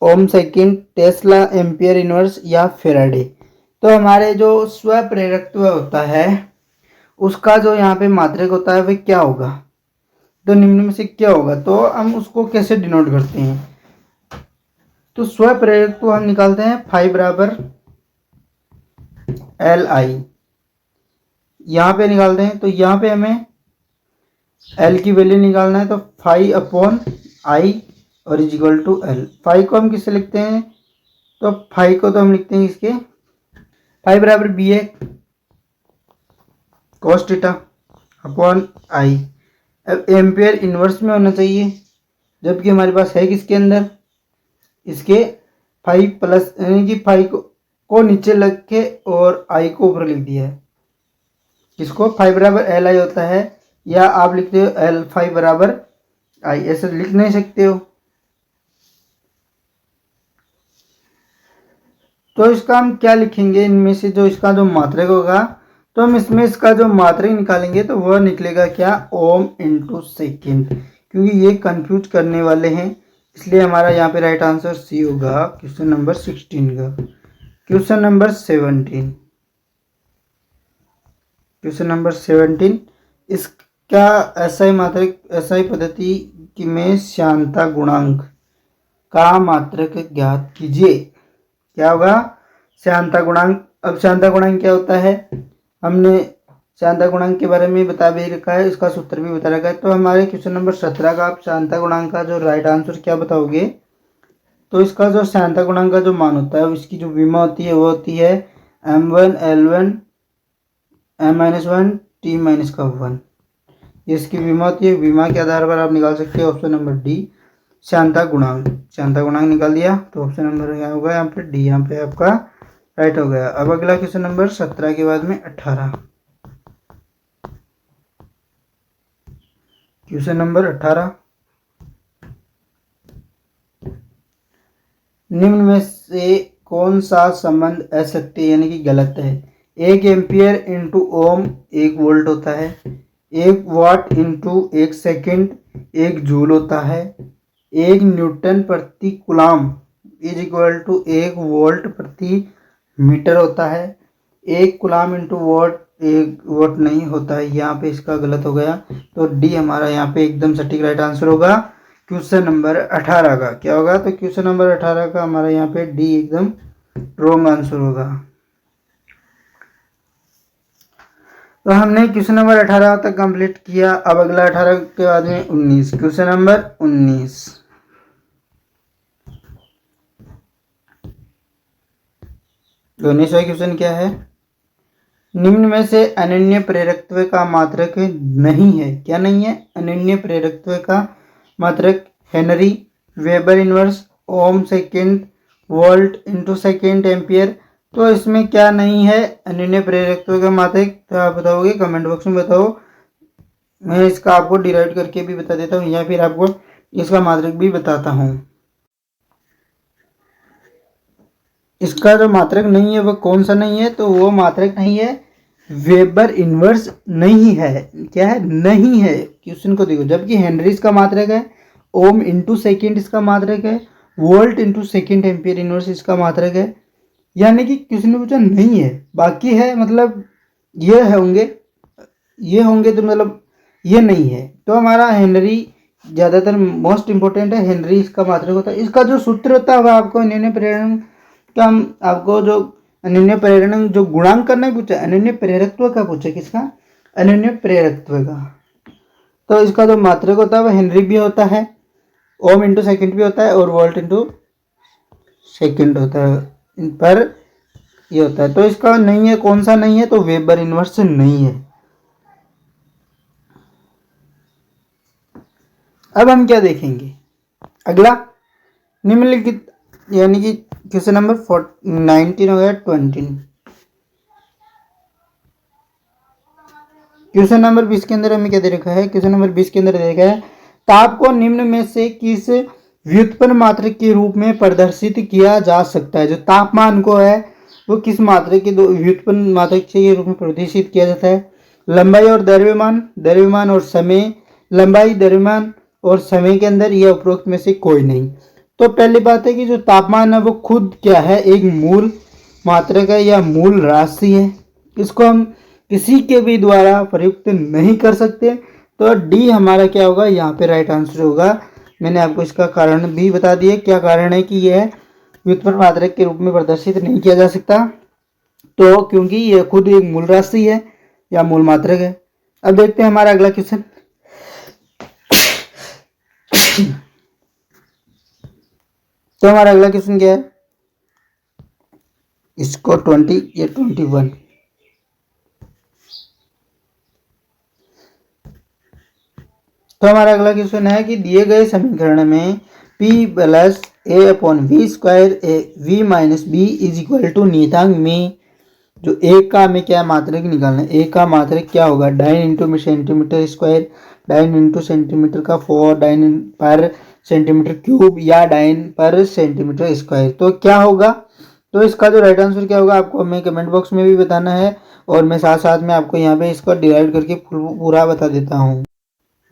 ohm second, tesla ampere inverse या फेराडे? तो हमारे जो स्वप्रेरकत्व होता है उसका जो यहाँ पे मात्रक होता है वह क्या होगा? तो निम्न में से क्या होगा? तो हम उसको कैसे डिनोट करते हैं? तो स्वप्रेरकत्व हम निकालते हैं फाई बराबर एल आई, यहाँ पे निकालते हैं। तो यहाँ पे हमें एल की वैल्यू निकालना है, तो फाई अपॉन आई और is equal to L. Phi को हम किससे लिखते हैं? तो फाई को तो हम लिखते हैं इसके फाई बराबर B A cos theta upon I. अब एम्पियर इनवर्स में होना चाहिए, जबकि हमारे पास है किसके अंदर? इसके फाई प्लस, यानी कि फाई को नीचे लग के और आई को ऊपर लिख दिया है। किसको? फाई बराबर एल आई होता है, या आप लिखते हो एल फाई बराबर आई, ऐसे लिख नहीं सकते हो। तो इसका हम क्या लिखेंगे? इनमें से जो इसका जो मात्रक होगा तो हम इसमें इसका जो मात्रक निकालेंगे तो वह निकलेगा क्या, ओम इंटू सेकेंड, क्योंकि ये कंफ्यूज करने वाले हैं, इसलिए हमारा यहाँ पे राइट आंसर सी होगा क्वेश्चन नंबर 16 का। क्वेश्चन नंबर 17, क्वेश्चन नंबर 17, इसका एसआई मात्रक, एसआई पद्धति की में श्यानता गुणांक का मात्रक ज्ञात कीजिए। क्या होगा, श्यानता गुणांक। अब श्यानता गुणांक क्या होता है, हमने श्यानता गुणांक के बारे में बता भी रखा है, इसका सूत्र भी बता रखा है। तो हमारे क्वेश्चन नंबर 17 का आप श्यानता गुणांक का जो राइट आंसर क्या बताओगे, तो इसका जो श्यानता गुणांक का जो मान होता है, इसकी जो विमा होती है वो होती है m1 l1 m-1 t-1। इसकी विमा होती है, विमा के आधार पर आप निकाल सकते हैं ऑप्शन नंबर डी, श्यानता गुणांक। श्यानता गुणांक निकाल दिया तो ऑप्शन नंबर क्या होगा यहाँ पे डी, यहाँ पे आपका राइट हो गया। अब अगला क्वेश्चन नंबर 17 के बाद में 18, क्वेश्चन नंबर 18, निम्न में से कौन सा संबंध असत्य यानी कि गलत है। 1 एम्पियर इंटू ओम 1 वोल्ट होता है, 1 वाट इंटू 1 सेकेंड 1 जूल होता है, 1 न्यूटन प्रति coulomb is equal to 1 volt प्रति मीटर होता है, 1 कूलम इंटू वॉट 1 वोल्ट नहीं होता है। यहाँ पे इसका गलत हो गया, तो डी हमारा यहाँ पे एकदम सटीक राइट आंसर होगा क्वेश्चन नंबर 18 का। क्या होगा, तो क्वेश्चन नंबर 18 का हमारा यहाँ पे डी एकदम रॉन्ग आंसर होगा। तो हमने क्वेश्चन नंबर 18 तक कंप्लीट किया। अब अगला 18 के बाद में 19, क्वेश्चन नंबर 19, 19वां क्वेश्चन क्या है, निम्न में से अनन्य प्रेरकत्व का मात्रक नहीं है। क्या नहीं है, अनन्य प्रेरकत्व का मात्रक henry, weber inverse, ohm second, volt into second, ampere. तो इसमें क्या नहीं है अनन्य प्रेरकत्व का मात्रक, तो आप बताओगे कमेंट बॉक्स में बताओ, मैं इसका आपको डिराइव करके भी बता देता हूँ या फिर आपको इसका मात्रक भी बताता हूँ। इसका जो मात्रक नहीं है वो कौन सा नहीं है, तो वो मात्रक नहीं है वेबर इनवर्स नहीं है। क्या है, नहीं है। क्वेश्चन को देखो, जबकि हेनरी इसका मात्रक है, ओम इंटू सेकेंड इसका मात्रक है, volt into second ampere inverse इसका मात्रक है, यानी कि क्वेश्चन ने पूछा नहीं है, बाकी है मतलब ये होंगे, ये होंगे तो मतलब ये नहीं है। तो हमारा हेनरी ज़्यादातर मोस्ट इंपॉर्टेंट है, हेनरी इसका मात्रक होता है। इसका जो सूत्र होता है आपको अनन्य प्रेरण का, आपको जो अनन्य प्रेरण जो गुणांक करना है पूछा, अनन्य प्रेरकत्व का पूछा, किसका, अनन्य प्रेरकत्व का। तो इसका जो मात्रक होता है वह हेनरी भी होता है, ओम इंटू सेकेंड भी होता है और वोल्ट इंटू सेकेंड होता है, इन पर ये होता है। तो इसका नहीं है, कौन सा नहीं है, तो वेबर इनवर्स नहीं है। अब हम क्या देखेंगे, अगला निम्नलिखित यानी कि क्वेश्चन नंबर 19 हो गया 20। क्वेश्चन नंबर 20 के अंदर हमें क्या दे रखा है, क्वेश्चन नंबर 20 के अंदर दे रखा है, ताप को निम्न में से किस व्युत्पन्न मात्रक के रूप में प्रदर्शित किया जा सकता है। जो तापमान को है वो किस मात्रक के व्युत्पन्न मात्रक के रूप में प्रदर्शित किया जाता है। लंबाई और द्रव्यमान, द्रव्यमान और समय, लंबाई, द्रव्यमान और समय के अंदर यह उपरोक्त में से कोई नहीं। तो पहली बात है कि जो तापमान है वो खुद क्या है, एक मूल मात्रक है या मूल राशि है, इसको हम किसी के भी द्वारा प्रयुक्त नहीं कर सकते। तो डी हमारा क्या होगा, यहाँ पे राइट आंसर होगा। मैंने आपको इसका कारण भी बता दिया, क्या कारण है कि यह व्युत्पन्न मात्रक के रूप में प्रदर्शित नहीं किया जा सकता, तो क्योंकि यह खुद एक मूल राशि है या मूल मात्रक है। अब देखते हैं हमारा अगला क्वेश्चन। तो हमारा अगला क्वेश्चन क्या है, इसको 20 या 21। तो हमारा अगला क्वेश्चन है कि दिए गए समीकरण में P plus A upon V square V minus B is equal to नियतांक में जो ए का हमें क्या मात्रक निकालना है। ए का मात्रक क्या होगा, dyne into centimetre square, dyne into centimetre का 4, डाइन पर सेंटीमीटर क्यूब या डाइन पर सेंटीमीटर स्क्वायर। तो क्या होगा, तो इसका जो राइट आंसर क्या होगा आपको हमें कमेंट बॉक्स में भी बताना है, और मैं साथ साथ में आपको यहाँ पे इसको डिवाइड करके पूरा बता देता हूँ।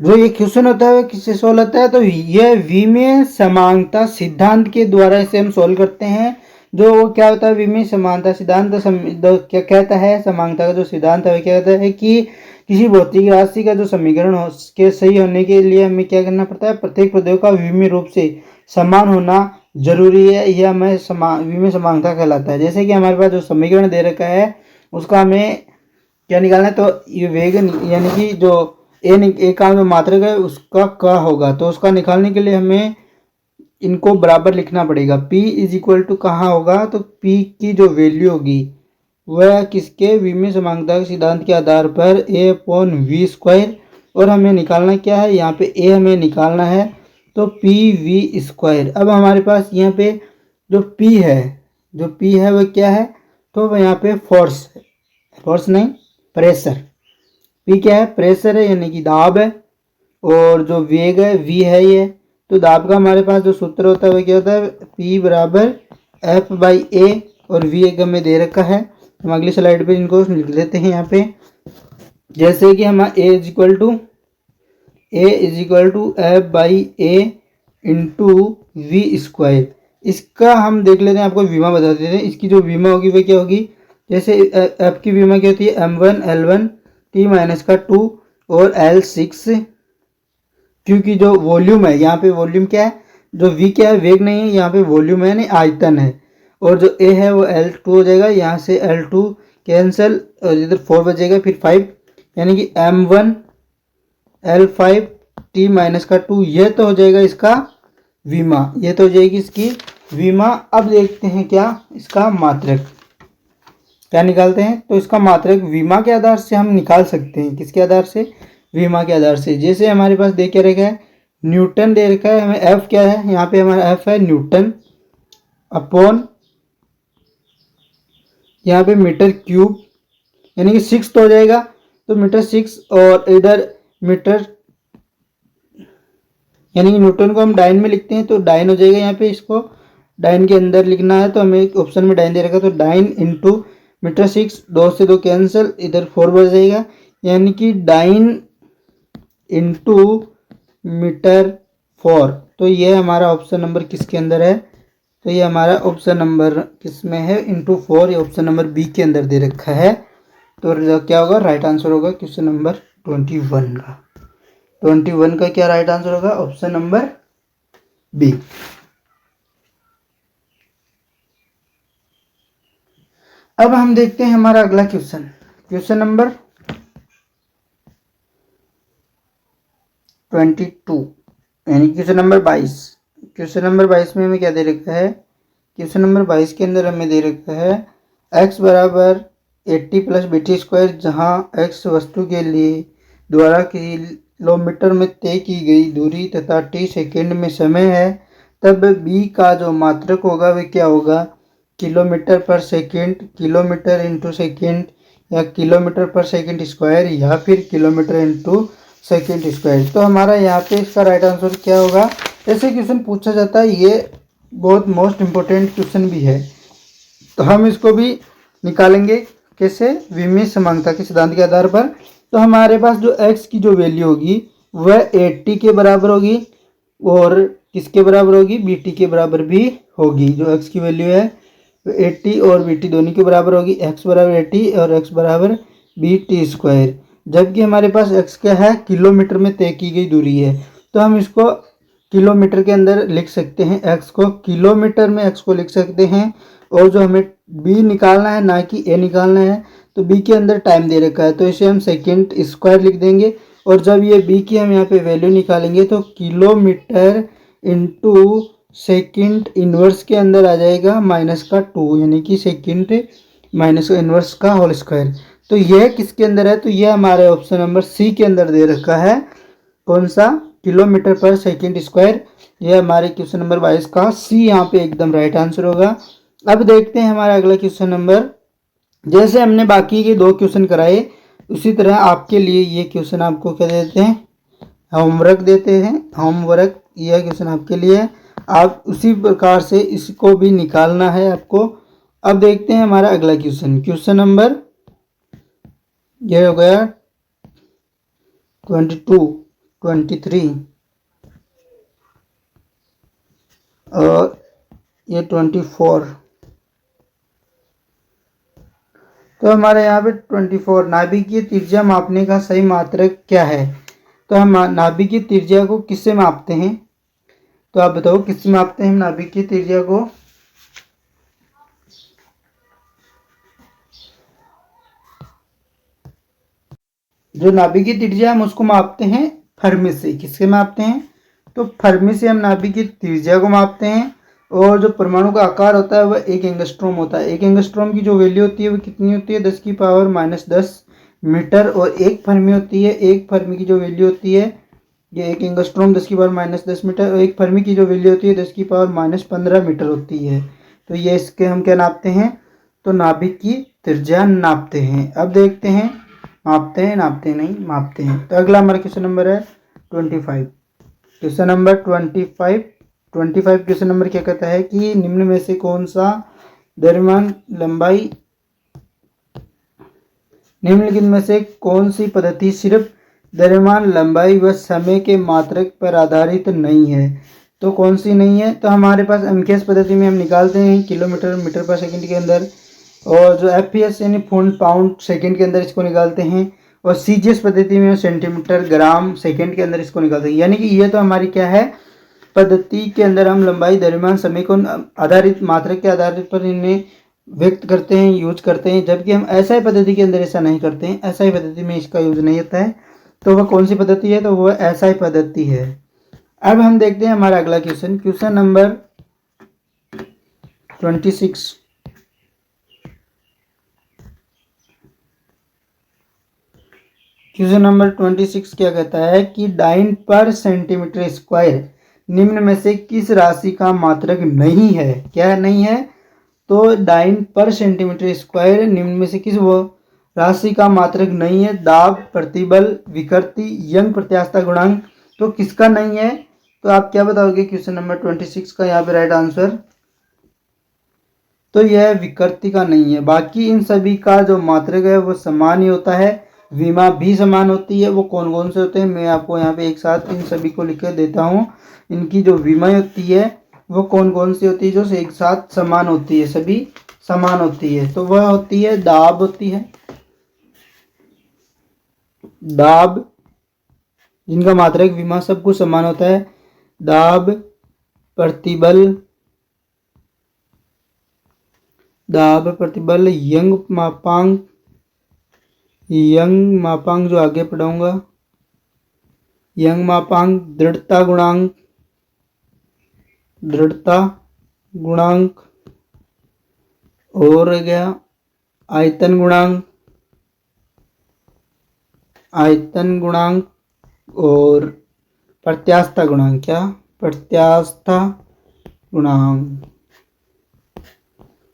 जो ये क्वेश्चन होता है वो किससे सोल्व होता है, तो ये विमीय समानता सिद्धांत के द्वारा इसे हम सोल्व करते हैं। जो क्या होता है विमीय समानता सिद्धांत, क्या कहता है, समानता का जो सिद्धांत है वो क्या कहता है कि किसी भौतिक राशि का जो समीकरण हो के सही होने के लिए हमें क्या करना पड़ता है, प्रत्येक पदों का विमीय रूप से समान होना जरूरी है। यह हमें विमीय समानता कहलाता है। जैसे कि हमारे पास जो समीकरण दे रखा है उसका हमें क्या निकालना है, तो ये वेग यानी कि जो ए का जो मात्रक है उसका क होगा, तो उसका निकालने के लिए हमें इनको बराबर लिखना पड़ेगा। P इज इक्वल टू कहाँ होगा, तो P की जो वैल्यू होगी वह किसके विमीय समानता के सिद्धांत के आधार पर a/v², और हमें निकालना क्या है, यहाँ पे a हमें निकालना है तो pv²। अब हमारे पास यहाँ पे जो P है वह क्या है, तो यहाँ पे फोर्स नहीं प्रेशर, P क्या है, प्रेशर है यानी कि दाब है, और जो वेग है V है ये, तो दाब का हमारे पास जो सूत्र होता है वह क्या होता है, P बराबर F/A, और V एक हमें दे रखा है। हम अगली स्लाइड पे इनको लिख लेते हैं यहाँ पे। जैसे कि हम A is equal to F/A into V²। इसका हम देख लेते हैं, आपको विमा बता देते हैं। इसकी जो विमा होगी वह क्या होगी, जैसे F की विमा क्या होती है, M1 L1 T-2 और L6, क्योंकि जो वॉल्यूम है यहाँ पे, वॉल्यूम क्या है, जो V क्या है वेग नहीं है, यहाँ पे वॉल्यूम है नहीं आयतन है, और जो A है वो L2 हो जाएगा, यहाँ से L2 कैंसिल और इधर 4 बचेगा, फिर 5 यानी कि M1 L5 T-2, ये तो हो जाएगा इसका विमा, ये तो हो जाएगी इसकी विमा। अब देखते हैं क्या इसका मात्रक क्या निकालते हैं, तो इसका मात्रक विमा के आधार से हम निकाल सकते हैं। किसके आधार से, विमा के आधार से। जैसे हमारे पास दे क्या रखा है, न्यूटन दे रखा है, हमें F क्या है, यहाँ पे हमारा F है न्यूटन अपॉन यहाँ पे मीटर क्यूब, यानी कि 6 तो हो जाएगा, तो मीटर 6, और इधर मीटर यानी कि न्यूटन को हम डाइन में लिखते हैं तो डाइन हो जाएगा, यहाँ पे इसको डाइन के अंदर लिखना है तो हमें ऑप्शन में डाइन दे रखा, तो डाइन इंटू मीटर 6, 2 से 2 कैंसिल, इधर 4 बच जाएगा, यानी कि डाइन इंटू मीटर 4। तो ये हमारा ऑप्शन नंबर किसके अंदर है, तो ये हमारा ऑप्शन नंबर किस में है, इंटू 4, ये ऑप्शन नंबर बी के अंदर दे रखा है। तो क्या होगा, राइट आंसर होगा क्वेश्चन नंबर 21 का। 21 का क्या राइट आंसर होगा, ऑप्शन नंबर बी। अब हम देखते हैं हमारा अगला क्वेश्चन नंबर 22 यानी क्वेश्चन नंबर 22। क्वेश्चन नंबर 22 में हमें क्या दे रखा है, क्वेश्चन नंबर 22 के अंदर हमें दे रखा है x बराबर 80 प्लस BT², जहाँ x वस्तु के लिए द्वारा किलोमीटर में तय की गई दूरी तथा t सेकेंड में समय है, तब b का जो मात्रक होगा वह क्या होगा, किलोमीटर पर सेकेंड, किलोमीटर इंटू सेकेंड, या किलोमीटर पर सेकेंड स्क्वायर, या फिर किलोमीटर इंटू सेकेंड स्क्वायर। तो हमारा यहाँ पे इसका राइट आंसर क्या होगा, ऐसे क्वेश्चन पूछा जाता है, ये बहुत मोस्ट इम्पोर्टेंट क्वेश्चन भी है, तो हम इसको भी निकालेंगे कैसे, विमीय समानता के सिद्धांत के आधार पर। तो हमारे पास जो x की जो वैल्यू होगी वह 80 के बराबर होगी, और किसके बराबर होगी, bt के बराबर भी होगी। जो x की वैल्यू है तो 80 और bt दोनों के बराबर होगी, x बराबर 80 और x बराबर BT²। जबकि हमारे पास x क्या है, किलोमीटर में तय की गई दूरी है, तो हम इसको किलोमीटर के अंदर लिख सकते हैं, x को किलोमीटर में x को लिख सकते हैं, और जो हमें b निकालना है ना कि a निकालना है, तो b के अंदर टाइम दे रखा है तो इसे हम सेकेंड स्क्वायर लिख देंगे, और जब ये b की हम यहाँ पे वैल्यू निकालेंगे तो किलोमीटर इंटू सेकेंड इनवर्स के अंदर आ जाएगा -2, यानी कि सेकेंड माइनस इनवर्स का होल स्क्वायर। तो यह किसके अंदर है, तो यह हमारे ऑप्शन नंबर सी के अंदर दे रखा है, कौन सा, किलोमीटर पर सेकेंड स्क्वायर। यह हमारे क्वेश्चन नंबर 22 का सी यहाँ पे एकदम राइट आंसर होगा। अब देखते हैं हमारा अगला क्वेश्चन नंबर, जैसे हमने बाकी के 2 क्वेश्चन कराए उसी तरह आपके लिए ये क्वेश्चन आपको क्या देते हैं, होमवर्क देते हैं। होमवर्क यह क्वेश्चन आपके लिए है, आप उसी प्रकार से इसको भी निकालना है आपको, अब देखते हैं हमारा अगला क्वेश्चन। क्वेश्चन नंबर ये हो गया 22, 23 और ये 24। तो हमारे यहाँ पे 24, नाभिकीय त्रिज्या मापने का सही मात्रक क्या है? तो हम नाभिकीय त्रिज्या को किससे मापते हैं? तो आप बताओ किससे मापते हैं हम नाभिकीय त्रिज्या को? जो नाभिकीय त्रिज्या हम उसको मापते हैं फर्मी से। किससे मापते हैं? तो फर्मी से हम नाभिकीय त्रिज्या को मापते हैं। और जो परमाणु का आकार होता है वह 1 एंगस्ट्रॉम होता है। 1 एंगस्ट्रॉम की जो वैल्यू होती है वो कितनी होती है? 10 की पावर -10 मीटर। और 1 फर्मी होती है, 1 फर्मी की जो वैल्यू होती है, ये 1 एंगस्ट्रॉम 10 की पावर -10 मीटर, और 1 फर्मी की जो वैल्यू होती है 10 की पावर -15 मीटर होती है। तो ये इसके हम क्या नापते हैं? तो नाभिक की त्रिज्या नापते हैं। अब देखते हैं मापते हैं, नापते नहीं, मापते हैं। तो अगला हमारा क्वेश्चन नंबर है 25। क्वेश्चन नंबर 25 क्वेश्चन नंबर क्या कहता है कि निम्न में से कौन सा द्रव्यमान लंबाई, निम्नलिखित में से कौन सी पद्धति सिर्फ द्रव्यमान लंबाई व समय के मात्रक पर आधारित नहीं है? तो कौन सी नहीं है? तो हमारे पास एमकेएस पद्धति में हम निकालते हैं किलोमीटर मीटर पर सेकंड के अंदर, और जो एफपीएस यानी फुट पाउंड सेकंड के अंदर इसको निकालते हैं, और सीजीएस पद्धति में सेंटीमीटर ग्राम सेकंड के अंदर इसको निकालते हैं। यानी कि ये तो हमारी क्या है, पद्धति के अंदर हम लंबाई द्रव्यमान समय को आधारित मात्रक के आधार पर इन्हें व्यक्त करते हैं, यूज करते हैं। जबकि हम एसआई पद्धति के अंदर ऐसा नहीं करते हैं। एसआई पद्धति में इसका यूज नहीं होता है। तो वह कौन सी पद्धति है? तो वह एसआई पद्धति है। अब हम देखते हैं हमारा अगला question. Question number 26। Question number 26 क्या कहता है कि डाइन पर सेंटीमीटर स्क्वायर निम्न में से किस राशि का मात्रक नहीं है? क्या नहीं है? तो डाइन पर सेंटीमीटर स्क्वायर निम्न में से किस वो राशि का मात्रक नहीं है? दाब, प्रतिबल, विकृति, यंग प्रत्यास्थता गुणांक। तो किसका नहीं है? तो आप क्या बताओगे क्वेश्चन नंबर 26 का यहाँ पे राइट आंसर? तो यह विकृति का नहीं है। बाकी इन सभी का जो मात्रक है वो समान ही होता है। विमा भी समान होती है। वो कौन कौन से होते हैं मैं आपको यहाँ पे एक साथ इन सभी को लिख कर देता हूँ। इनकी जो विमा होती है वो कौन कौन सी होती है जो एक साथ समान होती है, सभी समान होती है? तो वह होती है दाब होती है, दाब जिनका मात्रक विमा सब कुछ समान होता है। दाब, प्रतिबल, दाब, प्रतिबल, यंग मापांक, यंग मापांक जो आगे पढ़ाऊंगा, यंग मापांक, दृढ़ता गुणांक, दृढ़ता गुणांक, और रह गया आयतन गुणांक, आयतन गुणांक, और प्रत्यास्थता गुणांक। क्या? प्रत्यास्थता गुणांक।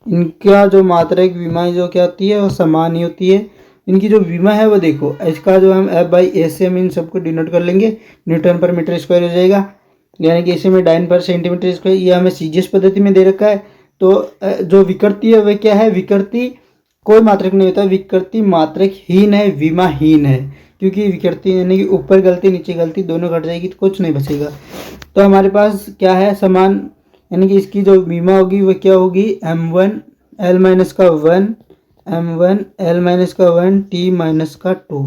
इनका जो मात्रक विमा जो क्या होती है वो समान ही होती है। इनकी जो विमा है वो देखो, इसका जो हम F/A से हम इन सबको डिनोट कर लेंगे, न्यूटन पर मीटर स्क्वायर हो जाएगा। यानी कि इसे में डाइन पर सेंटीमीटर स्क्वायर, ये हमें सीजीएस पद्धति में दे रखा है। तो जो विकृति है वह क्या है? विकृति कोई मात्रक नहीं होता, विकृति मात्रक हीन है, विमा हीन है। क्योंकि विकृति यानी कि ऊपर गलती नीचे गलती दोनों घट जाएगी तो कुछ नहीं बचेगा। तो हमारे पास क्या है? समान, यानी कि इसकी जो विमा होगी वह क्या होगी? m1 l-1 m1 l-1 t-2,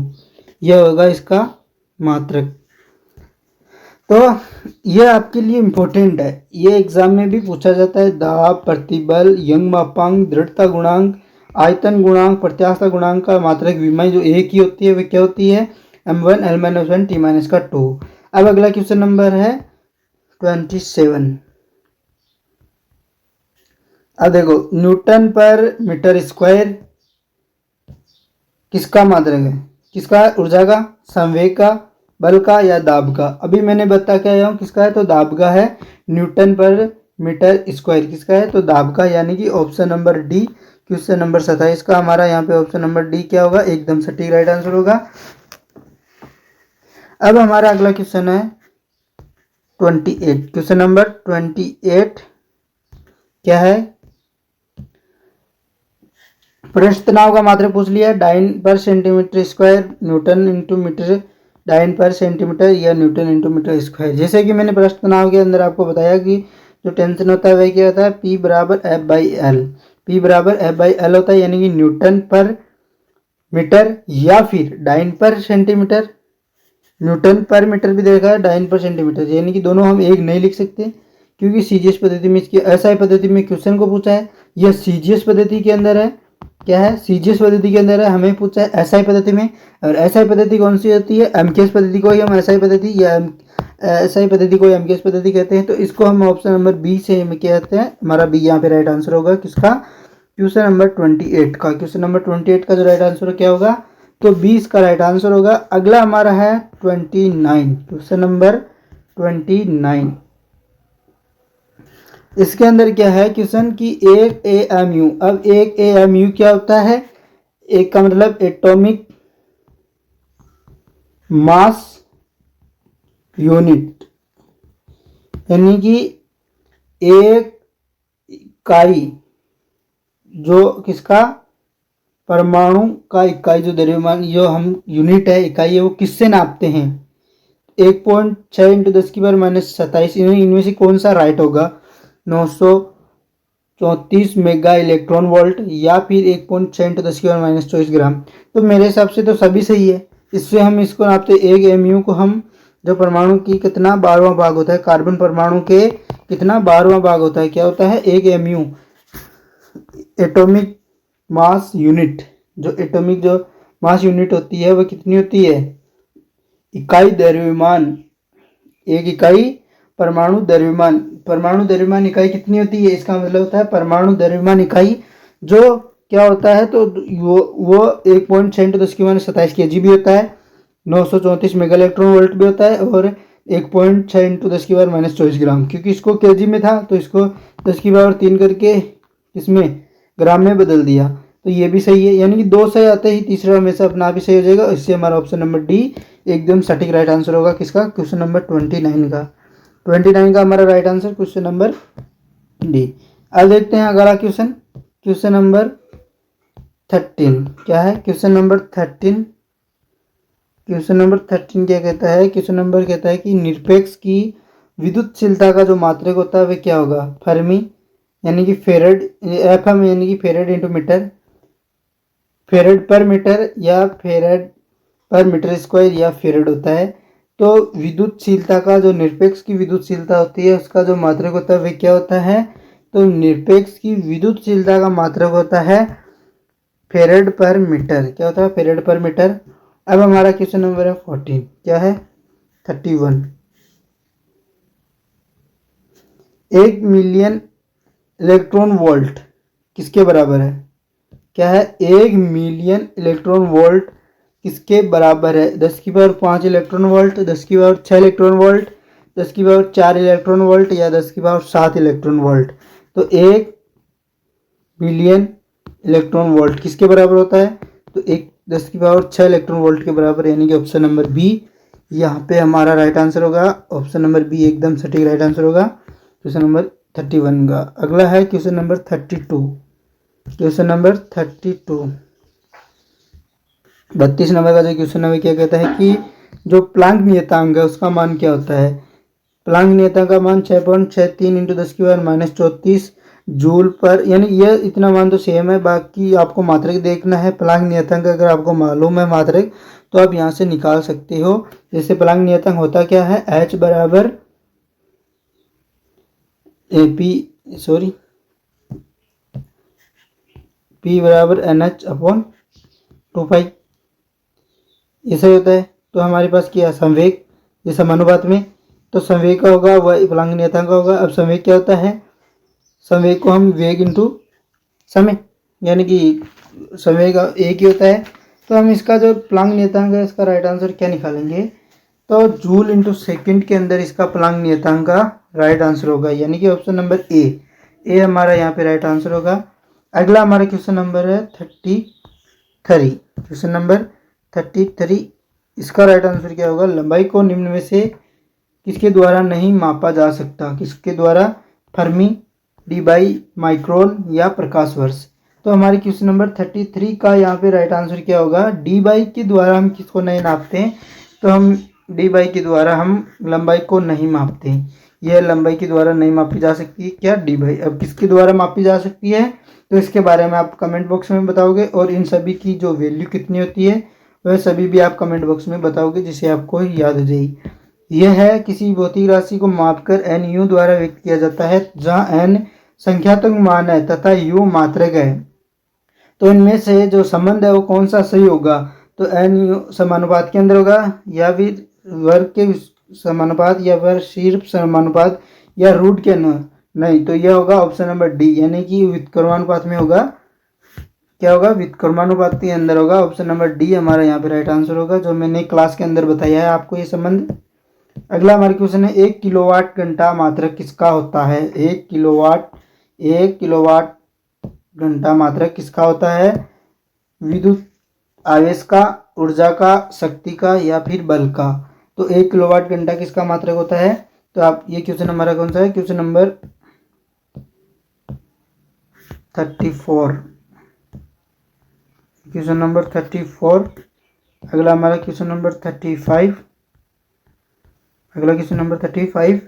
यह होगा इसका मात्रक। तो यह आपके लिए इम्पोर्टेंट है, ये एग्जाम में भी पूछा जाता है। दाब, प्रतिबल, यंग मापांक, दृढ़ता गुणांक, आयतन गुणांक, प्रत्यास्थता गुणांक का मात्रक विमा जो एक ही होती है वह क्या होती है? m1 l-1 t-2। अब अगला क्वेश्चन नंबर है 27। अब देखो, न्यूटन पर मीटर स्क्वायर किसका मात्रक है? किसका? ऊर्जा का, संवेग का, बल का, या दाब का? अभी मैंने बता के आया हूँ किसका है, तो दाब का है। न्यूटन पर मीटर स्क्वायर किसका है? तो दाब का, यानी कि option number D. Question number 27 का हमारा यहाँ पे ऑप्शन नंबर डी क्या होगा? एकदम सटीक राइट आंसर होगा। अब हमारा अगला क्वेश्चन है 28। क्वेश्चन नंबर 28 क्या है पृष्ठ तनाव का मात्रक पूछ लिया, डाइन पर centimetre square Newton into metre, dyne पर सेंटीमीटर या न्यूटन इंटू मीटर स्क्वायर। जैसे कि मैंने पृष्ठ तनाव के अंदर आपको बताया कि जो टेंशन होता है वह क्या होता है, P बराबर एफ बाई एल। P बराबर एफ बाई एल होता है, यानी कि न्यूटन पर मीटर या फिर डाइन पर सेंटीमीटर। न्यूटन पर मीटर भी देखा है, डाइन पर सेंटीमीटर, यानी कि दोनों हम एक नहीं लिख सकते क्योंकि सीजीएस पद्धति में इसकी एसआई पद्धति में क्वेश्चन को पूछा है, यह सीजीएस पद्धति के अंदर है। क्या है, सीजीएस पद्धति के अंदर है, हमें पूछा है एसआई पद्धति में। और एसआई पद्धति कौन सी होती है, एमकेएस पद्धति को ही हम एसआई पद्धति या एसआई पद्धति को एमकेएस पद्धति कहते हैं। तो इसको हम ऑप्शन नंबर बी से हम कहते हैं, हमारा बी यहाँ पे राइट आंसर होगा किसका, क्वेश्चन नंबर 28 का। क्वेश्चन नंबर 28 का जो राइट आंसर क्या होगा, तो 20 का राइट आंसर होगा। अगला हमारा है 29, क्वेश्चन नंबर 29। इसके अंदर क्या है क्वेश्चन की एक एएमयू। अब एक एएमयू क्या होता है, एक का मतलब एटॉमिक मास यूनिट, यानी कि एक इकाई जो किसका, परमाणु का इकाई जो द्रव्यमान जो हम यूनिट है, इकाई है, वो किससे नापते हैं। 1.6 इंटू 10 की पावर माइनस 27, इनमें से कौन सा राइट होगा, 934 मेगा इलेक्ट्रॉन वोल्ट या फिर 1.6 इंटू 10 की पावर माइनस 24 ग्राम। तो मेरे हिसाब से तो सभी सही है, इससे हम इसको नापते। एक एमयू को हम जो परमाणु की कितना 12वां भाग होता है, कार्बन परमाणु के कितना 12वां भाग होता है, क्या होता है एक एमयू, एटॉमिक मास यूनिट। जो एटॉमिक जो मास यूनिट होती है वह कितनी होती है, इकाई द्रव्यमान, एक इकाई परमाणु द्रव्यमान। परमाणु द्रव्यमान इकाई कितनी होती है, इसका मतलब होता है परमाणु द्रव्यमान इकाई जो क्या होता है, तो वो 1.6 इंटू 10 की माइनस 27 kg भी होता है, 934 मेगा इलेक्ट्रॉन वोल्ट भी होता है, और 1.6 इंटू 10 की पावर माइनस 24 ग्राम। क्योंकि इसको केजी में था तो इसको 10 की पावर 3 करके इसमें ग्राम में बदल दिया, तो ये भी सही है। यानी कि दो सही आते ही तीसरा हमेशा अपना आप ही सही हो जाएगा। इससे हमारा ऑप्शन नंबर डी एकदम सटीक राइट आंसर होगा किसका, क्वेश्चन नंबर 29 का। 29 का हमारा right answer question number D. अब देखते हैं अगला क्वेश्चन, क्वेश्चन नंबर 13 क्या है, क्वेश्चन नंबर 13। क्वेश्चन नंबर 13 क्या कहता है, क्वेश्चन नंबर कहता है कि निरपेक्ष की विद्युतशीलता का जो मात्रक होता है वह क्या होगा, फर्मी, यानी कि फेरेड, एफएम यानी कि फेरेड इंटू मीटर, फेरेड पर मीटर या फेरेड पर मीटर स्क्वायर या फेरेड होता है। तो विद्युतशीलता का जो निरपेक्ष की विद्युतशीलता होती है उसका जो मात्रक होता है वह क्या होता है, तो निरपेक्ष की विद्युतशीलता का मात्रक होता है फेरेड पर मीटर। क्या होता है, फेरेड पर मीटर। अब हमारा क्वेश्चन नंबर है 14, क्या है 31। 1 मिलियन इलेक्ट्रॉन वोल्ट किसके बराबर है, क्या है 1 मिलियन इलेक्ट्रॉन वोल्ट किसके बराबर है, 10 की पावर 5 इलेक्ट्रॉन वोल्ट, 10 की पावर 6 इलेक्ट्रॉन वोल्ट, 10 की पावर 4 इलेक्ट्रॉन वोल्ट या 10 की पावर 7 इलेक्ट्रॉन वोल्ट। तो 1 मिलियन इलेक्ट्रॉन वोल्ट किसके बराबर होता है, तो 10 की पावर 6 इलेक्ट्रॉन वोल्ट के बराबर, यानी कि ऑप्शन नंबर बी यहाँ पे हमारा राइट आंसर होगा। ऑप्शन नंबर बी एकदम सटीक राइट आंसर होगा क्वेश्चन नंबर 31 का। अगला है question number 32, question number 32 32 number का जो क्वेश्चन है क्या कहता है कि जो प्लांक नियतांक है उसका मान क्या होता है। प्लांक नियतांक का मान 6.63 इंटू 10 की पावर माइनस 34 जूल पर, यानी ये इतना मान तो सेम है, बाकी आपको मात्रक देखना है। प्लांक नियतांक अगर आपको मालूम है मात्रक तो आप यहाँ से निकाल सकते हो। जैसे प्लांक नियतांक होता क्या है, H बराबर P बराबर NH अपॉन 2 ऐसा होता है। तो हमारे पास क्या संवेग, ये समानुपात में, तो संवेग का होगा वह प्लांक नियतांक का होगा। अब संवेग क्या होता है, संवेग को हम वेग इंटू समय, यानी कि संवेग एक ही होता है। तो हम इसका जो प्लांक नियतांक है इसका राइट आंसर क्या निकालेंगे, तो जूल इंटू सेकेंड के अंदर इसका प्लांक नियतांक का राइट आंसर होगा, यानी कि ऑप्शन नंबर ए हमारा यहाँ पे राइट आंसर होगा। अगला हमारा क्वेश्चन नंबर है 33, क्वेश्चन नंबर 33, इसका राइट आंसर क्या होगा, लंबाई को निम्न में से किसके द्वारा नहीं मापा जा सकता, किसके द्वारा, फर्मी, डीबाई, माइक्रोन या प्रकाश वर्ष। तो हमारे क्वेश्चन नंबर 33 का यहाँ पे राइट आंसर क्या होगा, डी बाई के द्वारा हम किसको नहीं नापते हैं, तो हम डी बाई के द्वारा हम लंबाई को नहीं मापते। यह लंबाई के द्वारा नहीं मापी जा सकती है क्या, डी बाई। अब किसके द्वारा मापी जा सकती है, तो इसके बारे में आप कमेंट बॉक्स में बताओगे, और इन सभी की जो वैल्यू कितनी होती है वह सभी भी आप कमेंट बॉक्स में बताओगे, जिससे आपको याद हो जाएगी। यह है किसी भौतिक राशि को मापकर एन यू द्वारा व्यक्त किया जाता है, जहाँ एन संख्यात्मक मान है तथा यू मात्रक है। तो इनमें से जो संबंध है वो कौन सा सही होगा, तो एन यू समानुपात के अंदर होगा, या फिर वर्ग के समानुपात, या फिर सिर्फ समानुपात, या रूट के अंदर। नहीं, तो यह होगा ऑप्शन नंबर डी, यानी कि व्युत्क्रमानुपात में होगा। क्या होगा, व्युत्क्रमानुपात के अंदर होगा। ऑप्शन नंबर डी हमारा यहाँ पे राइट आंसर होगा, जो मैंने क्लास के अंदर बताया है आपको ये संबंध। अगला हमारा क्वेश्चन है, 1 किलोवाट घंटा मात्रक किसका होता है। 1 किलोवाट घंटा मात्रक किसका होता है, विद्युत आवेश का, ऊर्जा का, शक्ति का, या फिर बल का। तो 1 किलोवाट घंटा किसका मात्रक होता है, तो आप ये क्वेश्चन हमारा कौन सा है, क्वेश्चन नंबर 34, क्वेश्चन नंबर 34। अगला हमारा क्वेश्चन नंबर 35, अगला क्वेश्चन नंबर 35।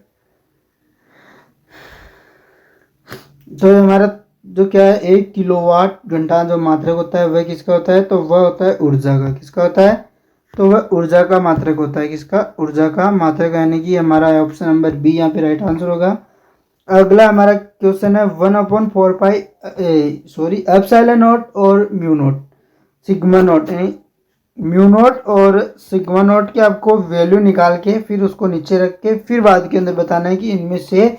तो हमारा जो क्या है, 1 किलोवाट घंटा जो मात्रक होता है वह किसका होता है, तो वह होता है ऊर्जा का। किसका होता है, तो वह ऊर्जा का मात्रक होता है। किसका, ऊर्जा का मात्रक, यानी कि हमारा ऑप्शन नंबर बी यहाँ पे राइट आंसर होगा। अगला हमारा क्वेश्चन है 1/4 पाई एप्सिलॉन नॉट और mu naught sigma not, mu naught और सिग्मा नॉट की आपको वैल्यू निकाल के फिर उसको नीचे रख के फिर बाद के अंदर बताना है कि इनमें से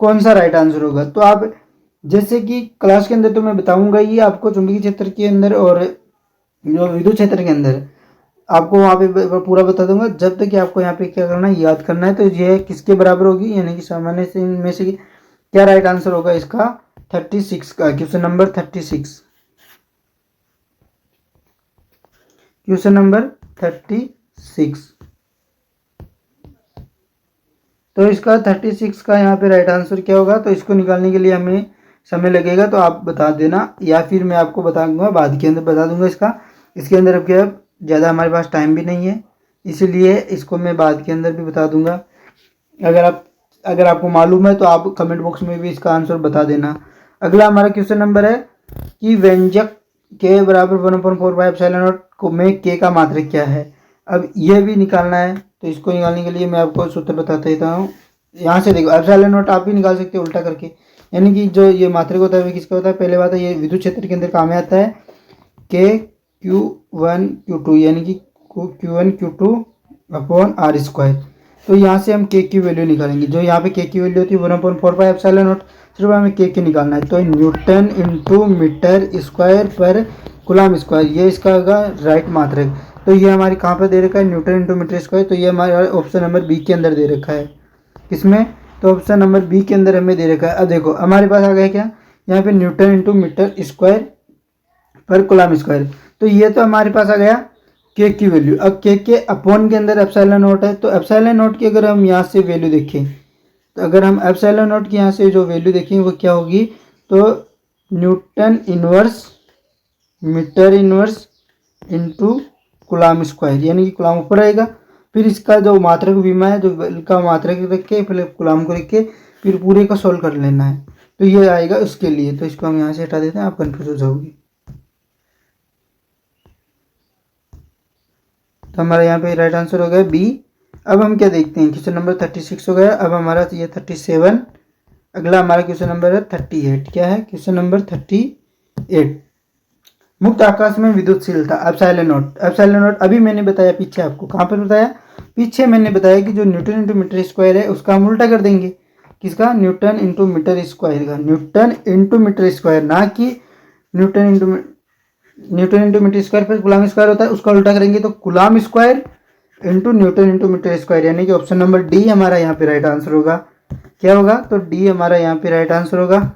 कौन सा राइट आंसर होगा। तो आप जैसे कि क्लास के अंदर तो मैं बताऊंगा ही आपको चुंबकीय क्षेत्र के अंदर और जो विद्युत क्षेत्र के अंदर आपको वहाँ पे पूरा बता दूंगा, जब तक कि आपको यहाँ पे क्या करना है, याद करना है। तो ये किसके बराबर होगी, यानी कि सामान्य से इनमें से क्या राइट आंसर होगा इसका, 36 का, क्वेश्चन नंबर 36, क्वेश्चन नंबर 36। तो इसका 36 का यहाँ पे राइट आंसर क्या होगा, तो इसको निकालने के लिए हमें समय लगेगा, तो आप बता देना, या फिर मैं आपको बता दूंगा बाद के अंदर बता दूंगा इसका। इसके अंदर अब क्या ज़्यादा हमारे पास टाइम भी नहीं है, इसीलिए इसको मैं बाद के अंदर भी बता दूंगा। अगर आपको मालूम है तो आप कमेंट बॉक्स में भी इसका आंसर बता देना। अगला हमारा क्वेश्चन नंबर है कि व्यंजक के बराबर 1/4 एप्सिलॉन नॉट को में के का मात्रक क्या है। अब यह भी निकालना है, तो इसको निकालने के लिए मैं आपको सूत्र बता देता हूँ। यहाँ से देखो, एप्सिलॉन नॉट आप भी निकाल सकते हो उल्टा करके, यानी कि जो ये मात्रक होता है वो किसका होता है। पहले बात है, ये विद्युत क्षेत्र के अंदर काम में आता है, के Q1 Q2, यानी कि Q1 Q2 upon R square. तो यहाँ से हम के की वैल्यू निकालेंगे, जो यहाँ पे के की वैल्यू होती है 1/4 पाई एप्सिलॉन नॉट, सिर्फ हमें के निकालना है। तो न्यूटन इंटू मीटर स्क्वायर पर कूलम स्क्वायर, ये इसका होगा राइट मात्रक। तो ये हमारी कहाँ पर दे रखा है, न्यूटन इंटू मीटर स्क्वायर, तो ये हमारे ऑप्शन नंबर बी के अंदर दे रखा है। किसमें, तो ऑप्शन नंबर बी के अंदर हमें दे रखा है। अब देखो हमारे पास आ गया क्या, यहाँ पे न्यूटन इंटू मीटर स्क्वायर पर कूलम स्क्वायर, तो ये तो हमारे पास आ गया के की वैल्यू। अब के अपॉन के अंदर एप्सिलॉन नॉट है, तो एप्सिलॉन नॉट की अगर हम यहाँ से वैल्यू देखें, तो अगर हम एप्सिलॉन नॉट की यहाँ से जो वैल्यू देखें वो क्या होगी, तो Newton inverse metre inverse into coulomb square, यानी कि कूलम ऊपर आएगा, फिर इसका जो मात्रक विमा है, जो बल का मात्रक रख के फिर कूलम को रख के फिर पूरे का सोल्व कर लेना है, तो ये आएगा उसके लिए। तो इसको हम यहाँ से हटा देते हैं, आप कन्फ्यूज हो जाओगे। तो हमारा यहाँ पे राइट आंसर हो गया बी। अब हम क्या देखते हैं, क्वेश्चन नंबर 36 हो गया। अब हमारा ये 37, अगला हमारा क्वेश्चन नंबर है 38। क्या है, क्वेश्चन नंबर 38, मुक्त आकाश में विद्युतशीलता एप्सिलॉन नॉट। एप्सिलॉन नॉट अभी मैंने बताया पीछे, आपको कहाँ पर बताया, पीछे मैंने बताया कि जो न्यूटन इंटू मीटर स्क्वायर है उसका हम उल्टा कर देंगे। किसका, न्यूटन इंटू मीटर स्क्वायर का, न्यूटन इंटू मीटर स्क्वायर, ना कि न्यूटन इंटू मीटर स्क्वायर पर कूलम स्क्वायर होता है, उसका उल्टा करेंगे तो coulomb square into Newton into metre square, यानी कि ऑप्शन नंबर डी हमारा यहाँ पे राइट आंसर होगा। क्या होगा, तो डी हमारा यहाँ पे राइट आंसर होगा।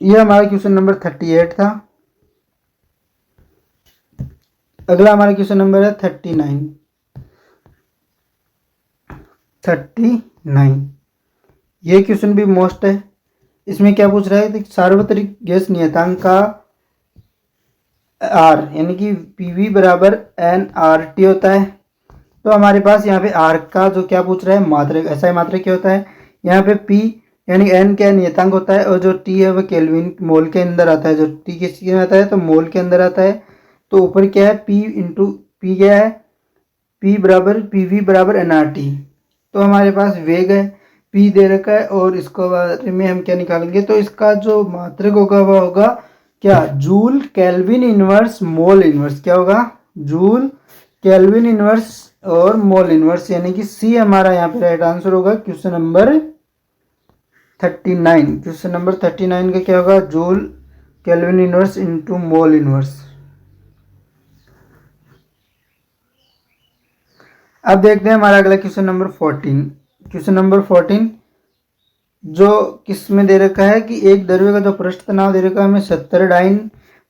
ये हमारा क्वेश्चन नंबर 38 था। अगला हमारा क्वेश्चन नंबर है 39। ये क्वेश्चन भी मोस्ट है, इसमें क्या पूछ रहा है, तो सार्वत्रिक गैस नियतांक का आर यानी कि पीवी बराबर एन आर टी होता है। तो हमारे पास यहाँ पे आर का जो क्या पूछ रहा है, मात्रक, ऐसा मात्रक क्या होता है, यहाँ पे पी यानी एन क्या नियतांक होता है, और जो टी है वो केल्विन मोल के अंदर आता है। जो टी किस में आता है, तो मोल के अंदर आता है। तो ऊपर क्या है, पी इंटू पी क्या है, पी बराबर पी वी बराबर एन आर टी। तो हमारे पास वेग है, पी दे रखा है, और इसको बारे में हम क्या निकालेंगे, तो इसका जो मात्रक होगा वह होगा क्या, joule kelvin inverse mole inverse. क्या होगा, जूल केल्विन इनवर्स और मोल इनवर्स, यानी कि सी हमारा यहाँ पे राइट आंसर होगा। क्वेश्चन नंबर 39, क्वेश्चन नंबर 39 का क्या होगा, joule kelvin inverse into mole inverse. अब देखते हैं हमारा अगला क्वेश्चन नंबर 14। क्वेश्चन नंबर 14 जो किस में दे रखा है कि एक द्रव्य का जो पृष्ठ तनाव दे रखा है हमें 70 डाइन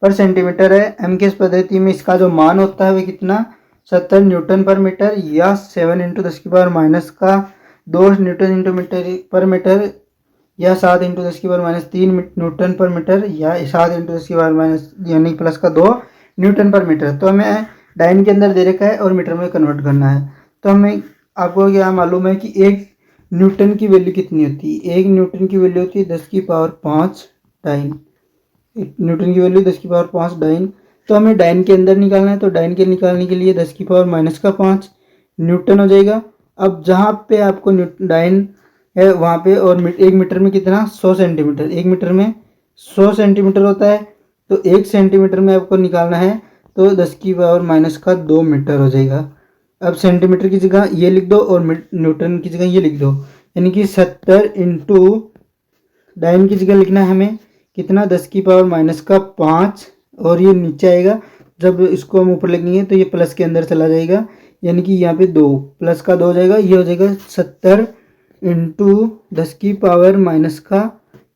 पर सेंटीमीटर है। एम के इस पद्धति में इसका जो मान होता है वह कितना, 70 न्यूटन पर मीटर, या 7 इंटू 10 की पावर माइनस का 2 न्यूटन इंटू मीटर पर मीटर, या 7 इंटू 10 की पावर माइनस 3 न्यूटन पर मीटर, या 7 इंटू 10 की पावर माइनस यानी प्लस का 2 न्यूटन पर मीटर। तो हमें डाइन के अंदर दे रखा है और मीटर में कन्वर्ट करना है। तो हमें आपको क्या मालूम है कि एक न्यूटन की वैल्यू कितनी होती है, एक न्यूटन की वैल्यू होती है 10 की पावर 5 डाइन। एक न्यूटन की वैल्यू 10 की पावर 5 डाइन। तो हमें डाइन के अंदर निकालना है, तो डाइन के निकालने के लिए 10 की पावर माइनस का 5 न्यूटन हो जाएगा। अब जहाँ पे आपको डाइन है वहाँ पे, और एक मीटर में कितना, 100 सेंटीमीटर, एक मीटर में 100 सेंटीमीटर होता है। तो 1 सेंटीमीटर में आपको निकालना है, तो 10 की पावर माइनस का 2 मीटर हो जाएगा। अब सेंटीमीटर की जगह ये लिख दो और न्यूटन की जगह ये लिख दो, यानी कि 70 इंटू डाइन की जगह लिखना है हमें कितना, 10 की पावर माइनस का 5, और ये नीचे आएगा। जब इसको हम ऊपर लिखेंगे तो ये प्लस के अंदर चला जाएगा, यानी कि यहाँ पे 2 प्लस का 2 हो जाएगा। ये हो जाएगा 70 इंटू 10 की पावर माइनस का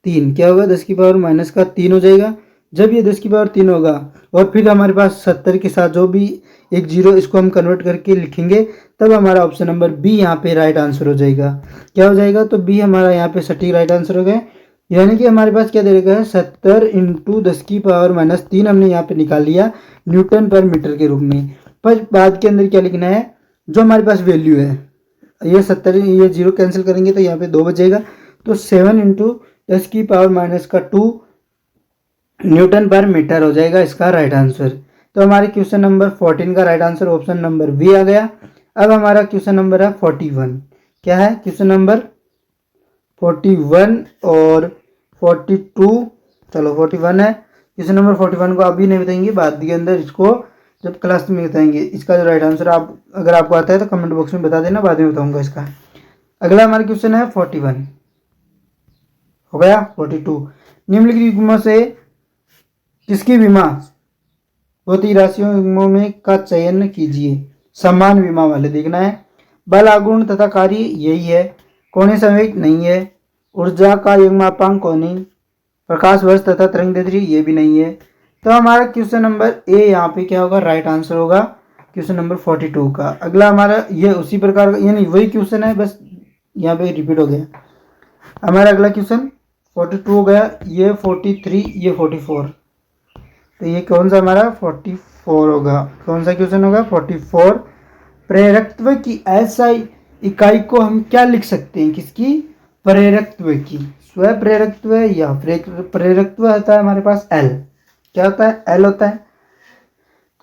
3। क्या होगा, 10 की पावर माइनस का 3 हो जाएगा। जब ये 10 की पावर 3 होगा, और फिर हमारे पास 70 के साथ जो भी एक जीरो, इसको हम कन्वर्ट करके लिखेंगे, तब हमारा ऑप्शन नंबर बी यहाँ पे राइट आंसर हो जाएगा। क्या हो जाएगा, तो बी हमारा यहाँ पे सटीक राइट आंसर हो गया। यानी कि हमारे पास क्या दे रखा है, 70 इंटू 10 की पावर माइनस 3 हमने यहाँ पे निकाल लिया न्यूटन पर मीटर के रूप में। पर बाद के अंदर क्या लिखना है, जो हमारे पास वैल्यू है, ये 70, ये जीरो कैंसिल करेंगे तो यहाँ पे 2 बचेगा। तो 7 इंटू 10 की पावर माइनस का 2 न्यूटन पर मीटर हो जाएगा इसका राइट आंसर। तो हमारे क्वेश्चन नंबर 14 का right answer option number B आ गया। अब हमारा क्वेश्चन नंबर है 41। क्या है, क्वेश्चन नंबर 41 और 42, चलो 41 है। क्वेश्चन नंबर 41 को अभी नहीं बताएंगे, बाद के अंदर इसको जब क्लास में बताएंगे। इसका जो राइट आंसर आप अगर आपको आता है तो कमेंट बॉक्स में बता देना, बाद में बताऊंगा इसका। अगला हमारा क्वेश्चन है 41 हो गया। 42, निम्नलिखित युग्मों से किसकी विमा भौतिक राशियों युग्मों में का चयन कीजिए। समान विमा वाले देखना है। बल, आघूर्ण तथा कार्य यही है। कोणीय संवेग नहीं है। ऊर्जा का युग्मापांक कोणीय, प्रकाश वर्ष तथा तरंग दैर्ध्य ये भी नहीं है। तो हमारा क्वेश्चन नंबर ए यहाँ पे क्या होगा, राइट आंसर होगा क्वेश्चन नंबर 42 का। अगला हमारा ये उसी प्रकार का, यानी वही क्वेश्चन है, बस यहाँ पे रिपीट हो गया। हमारा अगला क्वेश्चन 42 हो गया, ये 43, ये 44। तो ये कौन सा हमारा 44 होगा, कौन सा क्वेश्चन होगा 44। प्रेरकत्व की एसआई इकाई को हम क्या लिख सकते हैं, किसकी, प्रेरकत्व की। स्व प्रेरकत्व या प्रेरकत्व होता है हमारे पास एल। क्या होता है, एल होता है।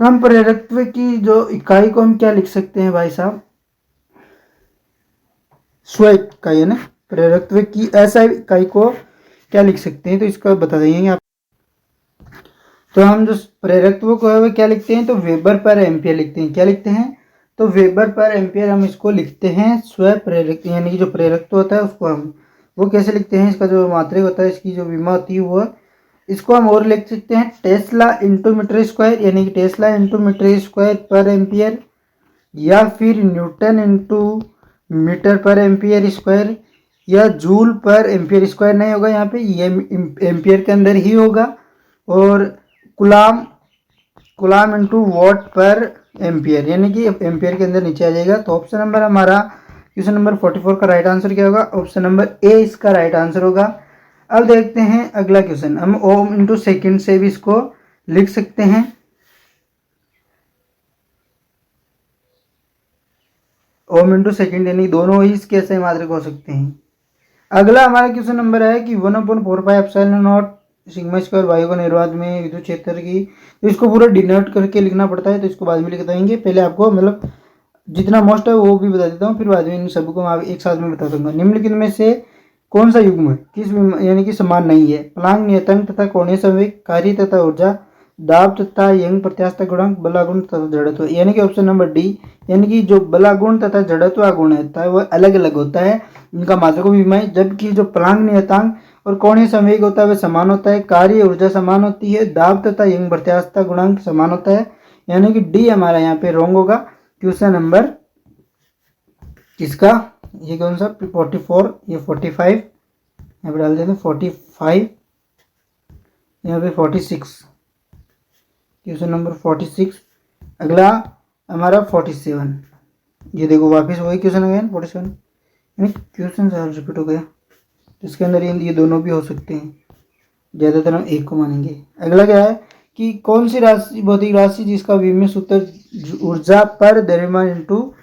तो हम प्रेरकत्व की जो इकाई को हम क्या लिख सकते हैं भाई साहब, स्व इकाई है ना, प्रेरकत्व की एसआई इकाई को क्या लिख सकते हैं, तो इसका बता देंगे आप। तो हम जो प्रेरकत्व को है वो क्या लिखते हैं, तो वेबर पर एम्पियर लिखते हैं। क्या लिखते हैं, तो वेबर पर एम्पियर हम इसको लिखते हैं। स्व प्रेरक यानी कि जो प्रेरकत्व होता है उसको हम वो कैसे लिखते हैं, इसका जो मात्रक होता है, इसकी जो विमा होती है वो, इसको हम और लिख सकते हैं टेस्ला इंटू मीटर स्क्वायर, यानी कि टेस्ला इंटू मीटर स्क्वायर पर एम्पियर, या फिर न्यूटन इंटू मीटर पर एम्पियर स्क्वायर, या जूल पर एम्पियर स्क्वायर नहीं होगा यहाँ पे, ये एम्पियर के अंदर ही होगा, और कुलाम इंटू वॉट पर एम्पियर, यानी कि एम्पियर के अंदर नीचे आ जाएगा। तो ऑप्शन नंबर हमारा क्वेश्चन नंबर 44 का राइट आंसर क्या होगा, ऑप्शन नंबर ए इसका राइट आंसर होगा। अब देखते हैं अगला क्वेश्चन। हम ओम इंटू सेकेंड से भी इसको लिख सकते हैं। ओम इंटू सेकेंड यानी दोनों ही इसके ऐसे मात्रक हो सकते हैं। अगला हमारा क्वेश्चन नंबर है कि 1/4πε0 सिग्मा स्क्वायर वायु का निर्वात में विद्युत क्षेत्र की, तो इसको पूरा डिनोट करके लिखना पड़ता है, तो इसको बाद में लिख देंगे। पहले आपको मतलब जितना मोस्ट है वो भी बता देता हूँ, फिर बाद में इन सबको मैं एक साथ में बता दूंगा। निम्नलिखित में से कौन सा युग्म किस यानी कि समान नहीं है? प्लांक नियतांक तथा कोणीय संवेग, कार्य तथा ऊर्जा, दाब तथा यंग प्रत्यास्थता गुणांक, बलागुण तथा जड़त्व, यानी कि ऑप्शन नंबर डी, यानी कि जो बलागुण तथा जड़त्व गुण होता है वो अलग अलग होता है, इनका मात्रक विनिमय, जबकि जो प्लांक नियतांक और कोणीय संवेग होता है वह समान होता है, कार्य ऊर्जा समान होती है, दाब तथा यंग प्रत्यास्थता गुणांक समान होता है, यानी कि डी हमारा यहाँ पे रॉन्ग होगा। क्वेश्चन नंबर किसका, ये कौन सा 44, ये 45, यहाँ पे डाल देते हैं 45, यहाँ पे 46, क्वेश्चन नंबर 46। अगला हमारा 47, ये देखो वापस वही क्वेश्चन अगेन 47, यानी क्वेश्चन रिपीट हो गया, इसके अंदर ये दोनों भी हो सकते हैं, ज़्यादातर हम एक को मानेंगे। अगला क्या है कि कौन सी राशि, भौतिक राशि जिसका विमेय सूत्र ऊर्जा पर द्रव्यमान इंटू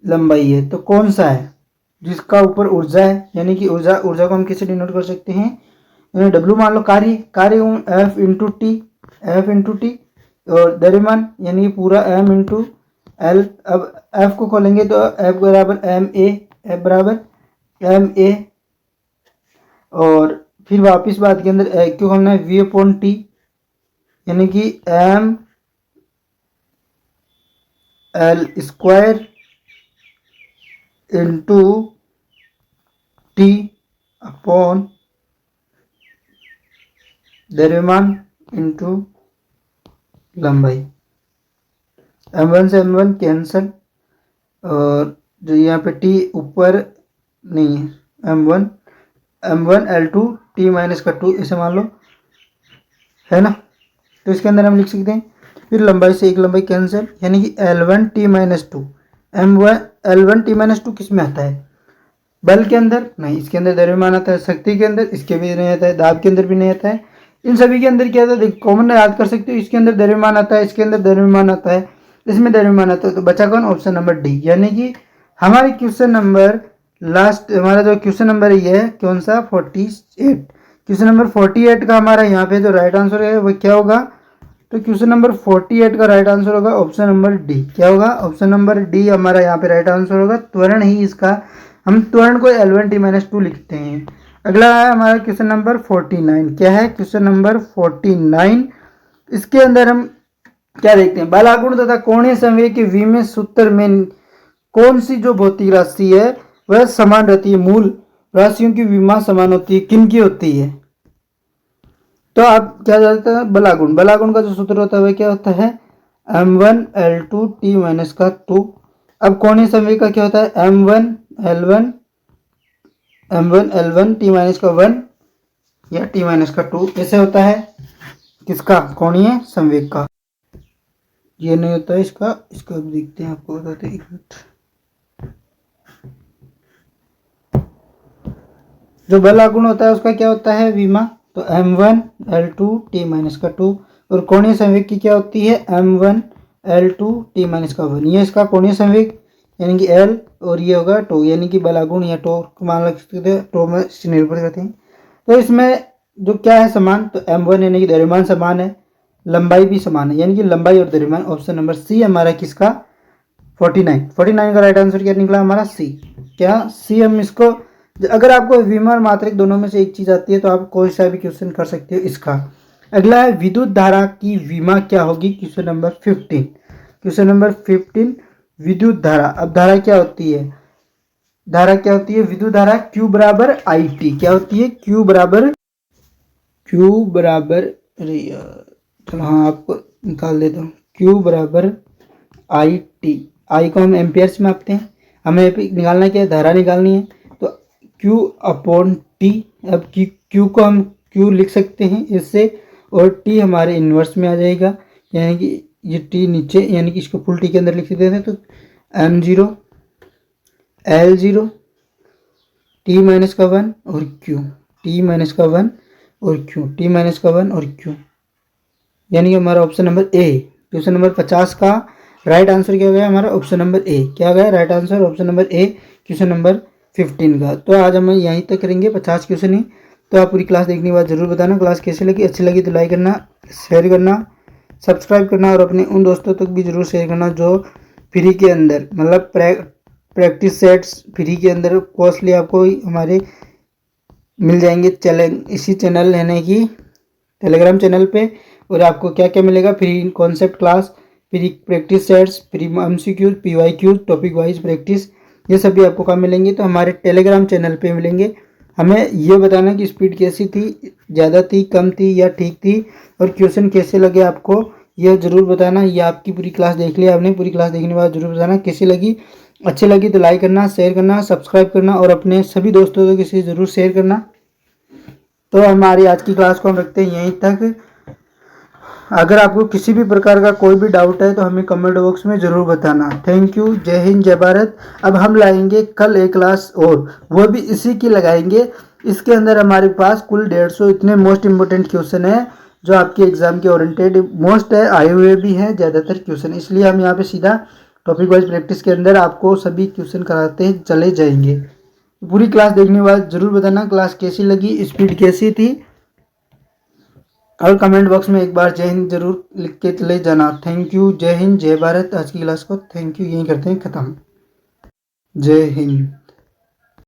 लंबाई है, तो कौन सा है जिसका ऊपर ऊर्जा है, यानी कि ऊर्जा को हम कैसे डिनोट कर सकते हैं, यानी डब्ल्यू मान लो, कार्य एफ इंटू टी, और द्रव्यमान यानी पूरा एम इंटू एल। अब एफ को खोलेंगे तो एफ बराबर एफ बराबर एम ए, और फिर वापस बात के अंदर क्यों हमने वी अपॉन टी, यानी कि M L square into T upon द्रव्यमान इंटू लंबाई। m1 से m1 कैंसल, और जो यहाँ पे t ऊपर नहीं है, m1 L2 t माइनस का 2 ऐसे मान लो, है ना, तो इसके अंदर हम लिख सकते हैं। फिर लंबाई से एक लंबाई कैंसिल, यानी कि L1 t minus 2, L1 t minus 2 किस में आता है, बल के अंदर नहीं, इसके अंदर द्रव्यमान आता है, शक्ति के अंदर इसके भी नहीं आता है, दाब के अंदर भी नहीं आता है, इन सभी के अंदर क्या आता है, कॉमन याद कर सकते हो, इसके अंदर द्रव्यमान आता है, इसके अंदर द्रव्यमान आता है, इसमें द्रव्यमान आता है, तो बचा कौन, ऑप्शन नंबर डी, यानी कि हमारे क्वेश्चन नंबर लास्ट, हमारा जो क्वेश्चन नंबर ये है कौन सा 48, क्वेश्चन नंबर 48 का हमारा यहाँ पे जो राइट आंसर है वो क्या होगा, तो क्वेश्चन नंबर 48 का राइट आंसर होगा ऑप्शन नंबर डी। क्या होगा, ऑप्शन नंबर डी हमारा यहाँ पे राइट आंसर होगा। त्वरण ही इसका, हम त्वरण को L1 t माइनस 2 लिखते हैं। अगला है हमारा क्वेश्चन नंबर 49। क्या है क्वेश्चन नंबर 49, इसके अंदर हम क्या देखते हैं, बलागुण तथा कोणीय संवेग के विमेय सूत्र में कौन सी जो भौतिक राशि है वह समान रहती है, मूल राशियों की विमा समान होती है, किन की होती है, तो आप क्या जानते हैं, बलागुण का जो सूत्र होता है वह क्या होता है, m1 L2 t माइनस का 2। अब कोणीय संवेग का क्या होता है, m1 L1 t माइनस का 1 या t माइनस का 2, ऐसे होता है किसका, कोणीय संवेग का। ये नहीं होता है इसका देखते हैं, आपको बताते हैं, एक मिनट। जो बलागुण होता है उसका क्या होता है, विमा, तो m1 L2 t माइनस का 2, और कोणीय संवेग की क्या होती है, m1 L2 t माइनस का 1, ये इसका कोणीय संवेग यानी कि L, और ये होगा टो, यानी कि बलागुण या टॉर्क मान सकते हैं, टो में निर्भर करते हैं। तो इसमें जो क्या है समान, तो m1 यानी कि द्रव्यमान समान है, लंबाई भी समान है, यानी कि लंबाई और द्रव्यमान, ऑप्शन नंबर सी हमारा किसका 49 का राइट आंसर क्या निकला हमारा सी। क्या सी, हम इसको, अगर आपको विमा और मात्रक दोनों में से एक चीज आती है तो आप कोई सा भी क्वेश्चन कर सकते हो इसका। अगला है विद्युत धारा की विमा क्या होगी, क्वेश्चन नंबर 15, विद्युत धारा। अब धारा क्या होती है, विद्युत धारा Q बराबर IT, क्या होती है, Q बराबर अरे यार चलो हाँ आपको निकाल देता हूँ, Q बराबर IT, I को हम एम्पियर्स में मापते हैं, हमें निकालना क्या है, धारा निकालनी है, तो Q अपॉन T। अब Q को हम Q लिख सकते हैं इससे, और T हमारे इन्वर्स में आ जाएगा, यानी कि ये T नीचे, यानी कि इसको फुल T के अंदर लिख देते हैं, तो M0 L0 T माइनस का 1 और Q टी माइनस का 1 और क्यू, टी माइनस का 1 और क्यू, यानी कि हमारा option number A. Question number 50 का राइट आंसर क्या हो गया हमारा? Option number A. क्या गया right answer? Option number A question number 15 का। तो आज हम यहीं तक करेंगे 50 क्वेश्चन ही। तो आप पूरी क्लास देखने के बाद जरूर बताना क्लास कैसी लगी। अच्छी लगी तो लाइक करना, शेयर करना, सब्सक्राइब करना और अपने उन दोस्तों तक भी जरूर शेयर करना जो फ्री के अंदर मतलब प्रैक्टिस सेट्स फ्री के अंदर कॉस्टली आपको हमारे मिल जाएंगे चैनल, इसी चैनल यानी कि टेलीग्राम चैनल पे। और आपको क्या क्या मिलेगा? Free concept class, free practice sets, free MCQs, PYQs, topic wise practice, ये सभी आपको कहाँ मिलेंगे? तो हमारे टेलीग्राम चैनल पे मिलेंगे। हमें ये बताना कि स्पीड कैसी थी, ज़्यादा थी, कम थी या ठीक थी, और क्वेश्चन कैसे लगे आपको, यह ज़रूर बताना। ये आपकी पूरी क्लास देख लिया आपने, पूरी क्लास देखने के बाद जरूर बताना कैसी लगी। अच्छी लगी तो लाइक करना, शेयर करना, सब्सक्राइब करना और अपने सभी दोस्तों तक इसे ज़रूर शेयर करना। तो हमारी आज की क्लास को हम रखते हैं यहीं तक। अगर आपको किसी भी प्रकार का कोई भी डाउट है तो हमें कमेंट बॉक्स में ज़रूर बताना। थैंक यू, जय हिंद, जय भारत। अब हम लाएंगे कल एक क्लास और वो भी इसी की लगाएंगे। इसके अंदर हमारे पास कुल 150 इतने मोस्ट इम्पोर्टेंट क्वेश्चन है जो आपके एग्जाम के ओरिएंटेड मोस्ट है, आए हुए भी हैं ज़्यादातर क्वेश्चन, इसलिए हम यहाँ पे सीधा टॉपिक वाइज प्रैक्टिस के अंदर आपको सभी क्वेश्चन कराते चले जाएंगे। पूरी क्लास देखने के बाद जरूर बताना क्लास कैसी लगी, स्पीड कैसी थी, और कमेंट बॉक्स में एक बार जय हिंद जरूर लिख के चले जाना। थैंक यू, जय हिंद, जय भारत। आज की क्लास को थैंक यू यहीं करते हैं ख़त्म। जय हिंद।